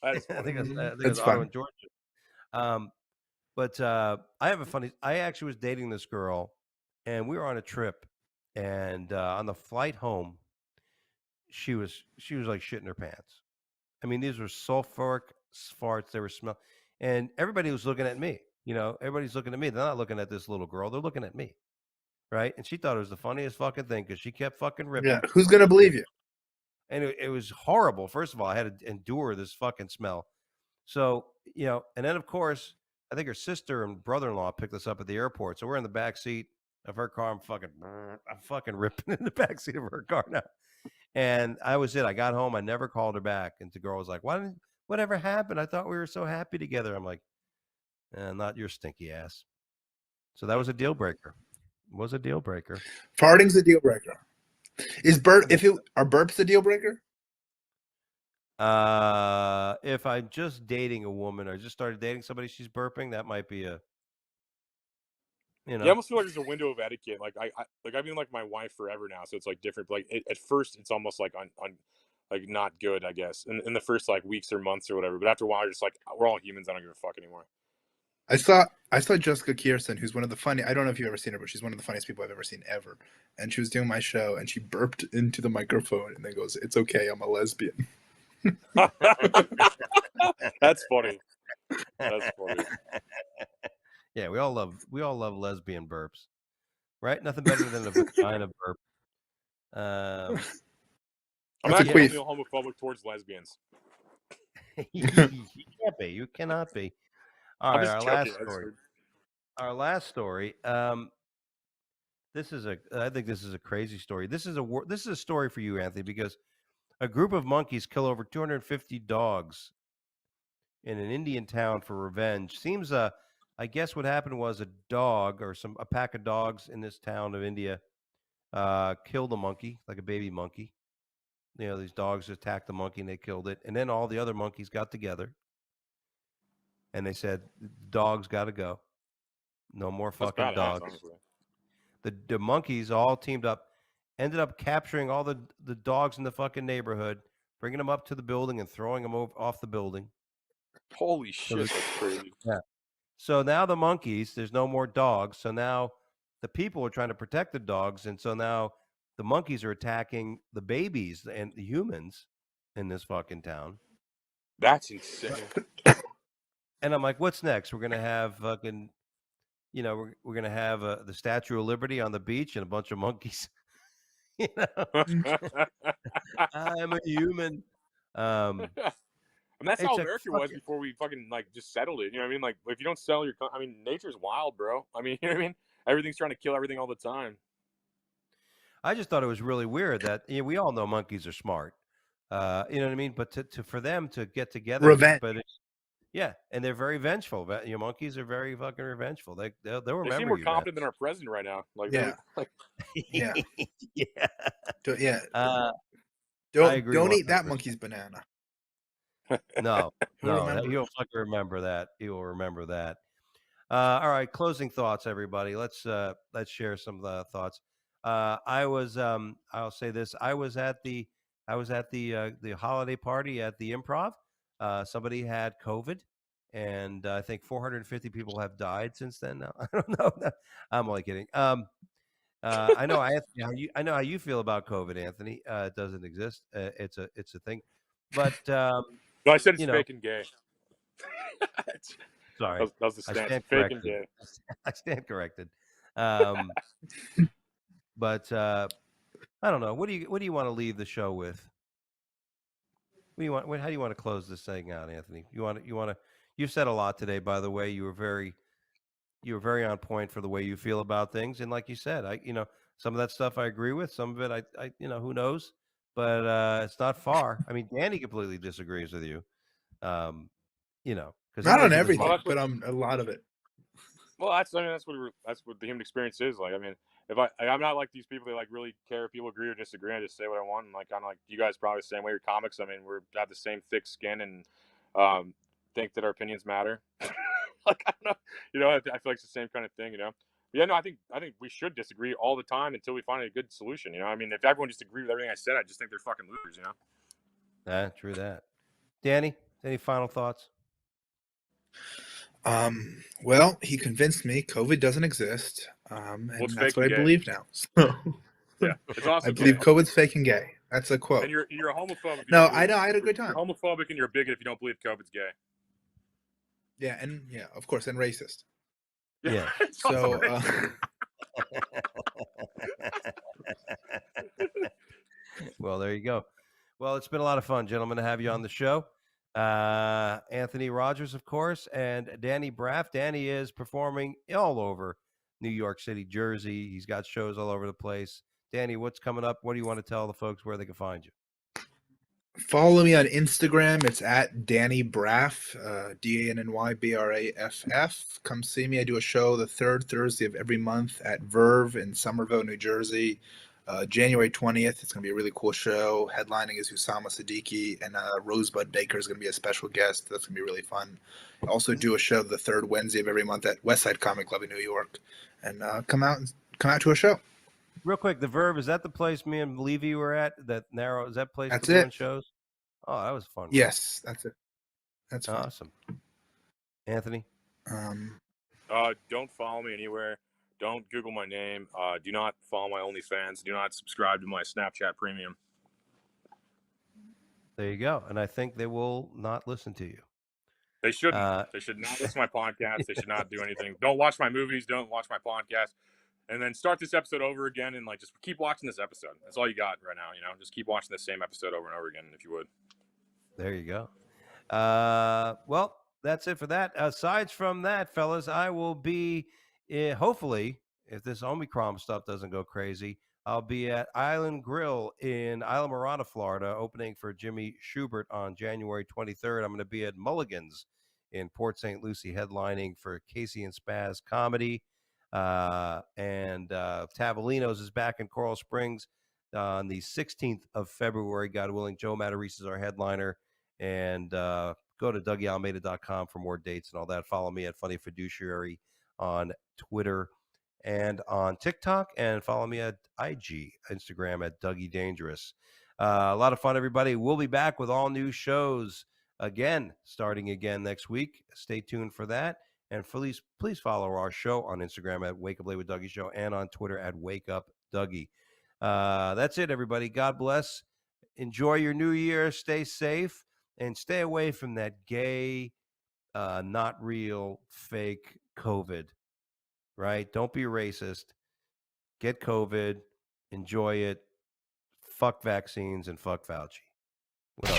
That is I funny. think it's It's Otto fun. and George. But I have a funny. I actually was dating this girl, and we were on a trip, and on the flight home, she was like shitting her pants. I mean, these were sulfuric farts. They were smell, and everybody was looking at me. You know, everybody's looking at me. They're not looking at this little girl. They're looking at me, right? And she thought it was the funniest fucking thing because she kept fucking Yeah, ripping, who's gonna believe you? and it was horrible. First of all, I had to endure this fucking smell. So, you know, and then of course, I think her sister and brother-in-law picked us up at the airport. So we're in the back seat of her car. I'm fucking ripping in the back seat of her car now. And I was it. I got home. I never called her back. And the girl was like, whatever happened? I thought we were so happy together. I'm like, not your stinky ass. So that was a deal breaker. It was a deal breaker. Farting's a deal breaker. Is are burps a deal breaker? If I'm just dating a woman or just started dating somebody, she's burping, that might be a, you know. Yeah, I almost feel like there's a window of etiquette. Like I've been like my wife forever now, so it's like different. But like at first, it's almost like on like not good, I guess, in the first like weeks or months or whatever. But after a while, you're just like, we're all humans. I don't give a fuck anymore. I saw Jessica Kierson, who's one of the funny. I don't know if you've ever seen her, but she's one of the funniest people I've ever seen ever. And she was doing my show, and she burped into the microphone, and then goes, "It's okay, I'm a lesbian." That's funny. That's funny. Yeah, we all love lesbian burps, right? Nothing better than a vagina burp. I'm That's a actually queef. only homophobic towards lesbians. You can't be. You cannot be. All I'm right, just our joking. last story. Our last story. I think this is a crazy story. This is a story for you, Anthony, because a group of monkeys kill over 250 dogs in an Indian town for revenge. Seems I guess what happened was a dog or a pack of dogs in this town of India killed a monkey, like a baby monkey. You know, these dogs attacked the monkey and they killed it. And then all the other monkeys got together and they said, dogs got to go. No more That's fucking badass, dogs. honestly. The monkeys all teamed up, ended up capturing all the dogs in the fucking neighborhood, bringing them up to the building and throwing them off the building. Holy shit, that's crazy. Yeah. So now the monkeys, there's no more dogs. So now the people are trying to protect the dogs. And so now the monkeys are attacking the babies and the humans in this fucking town. That's insane. And I'm like, what's next? We're going to have fucking, you know, we're going to have the Statue of Liberty on the beach and a bunch of monkeys. You know, I'm a human. And that's how It's a America was fucking, before we fucking like just settled it. You know what I mean? Like if you don't sell your, I mean, nature's wild, bro. I mean, you know what I mean? Everything's trying to kill everything all the time. I just thought it was really weird that we all know monkeys are smart. You know what I mean? But for them to get together, Revenge. but yeah, and they're very vengeful. But your monkeys are very fucking revengeful. They'll remember They seem more you, confident than our president right now. Like, Yeah. like Yeah. Yeah. Yeah. I Don't agree eat that 100%. monkey's banana. No, He'll no, remember. he'll fucking remember that. He will remember that. All right, closing thoughts, everybody. Let's share some thoughts. I'll say this. I was at the holiday party at the Improv. Somebody had COVID, and I think 450 people have died since then. Now I don't know. I'm only kidding. I know I know how you feel about COVID, Anthony. It doesn't exist. It's a thing, but no, I said it's you know, fake and gay. sorry, that was the I stance. stand Fake and corrected. gay. I stand corrected. But I don't know. What do you want to leave the show with? What do you want? How do you want to close this thing out, Anthony? You've said a lot today, by the way. You were very on point for the way you feel about things, and like you said, some of that stuff I agree with. Some of it, I who knows, but it's not far. I mean, Danny completely disagrees with you. Because Not on everything, but on a lot of it. Well, that's what the human experience is like. I mean, if I'm not like these people that like really care if people agree or disagree. I just say what I want, and like kind of like you guys probably the same way. Your comics, I mean, we have the same thick skin and think that our opinions matter. Like, I don't know. You know, I feel like it's the same kind of thing. You know. But yeah, no, I think we should disagree all the time until we find a good solution. You know, I mean, if everyone just agreed with everything I said, I just think they're fucking losers. You know. True that. Danny, any final thoughts? Well, he convinced me COVID doesn't exist, and it's that's fake what I and gay. believe now. So Yeah, it's also I believe gay. COVID's fake and gay. That's a quote. And you're a homophobe. If you No, don't believe, I know. I had a good You're time. homophobic and you're a bigot if you don't believe COVID's gay. Yeah, and yeah, of course, and racist. Yeah. It's also So, racist. Well, there you go. Well, it's been a lot of fun, gentlemen, to have you on the show. Anthony Rogers, of course, and Danny Braff. Danny is performing all over New York City, Jersey. He's got shows all over the place. Danny, what's coming up? What do you want to tell the folks where they can find you? follow me on Instagram. It's at Danny Braff, DANNYBRAFF. Come see me. I do a show the third Thursday of every month at Verve in Somerville, New Jersey. January 20th. It's going to be a really cool show. Headlining is Usama Siddiqui, and Rosebud Baker is going to be a special guest. That's going to be really fun. I also do a show the third Wednesday of every month at Westside Comic Club in New York. And come out to a show. Real quick, the Verve, is that the place me and Levy were at? That narrow, is that place That's for doing it. shows? Oh, that was fun. Yes, that's it. That's fun. Awesome. Anthony? Don't follow me anywhere. Don't Google my name. Do not follow my OnlyFans. Do not subscribe to my Snapchat Premium. There you go. And I think they will not listen to you. They shouldn't. They should not listen to my podcast. They should not do anything. Don't watch my movies. Don't watch my podcast. And then start this episode over again and just keep watching this episode. That's all you got right now. You know, just keep watching the same episode over and over again if you would. There you go. Well, that's it for that. Aside from that, fellas, I will be, hopefully, if this Omicron stuff doesn't go crazy, I'll be at Island Grill in Islamorada, Florida, opening for Jimmy Schubert on January 23rd. I'm going to be at Mulligan's in Port St. Lucie, headlining for Casey and Spaz Comedy. And Tavolino's is back in Coral Springs on the 16th of February. God willing, Joe Matarese is our headliner. And go to DougieAlmeida.com for more dates and all that. Follow me at Funny Fiduciary on Twitter and on TikTok. And follow me at IG, Instagram at Dougie Dangerous. A lot of fun, everybody. We'll be back with all new shows starting again next week. Stay tuned for that. And please follow our show on Instagram at Wake Up Late with Dougie Show and on Twitter at Wake Up Dougie. That's it, everybody. God bless. Enjoy your new year. Stay safe and stay away from that gay, not real, fake COVID. Right? Don't be racist. Get COVID. Enjoy it. Fuck vaccines and fuck Fauci. What else?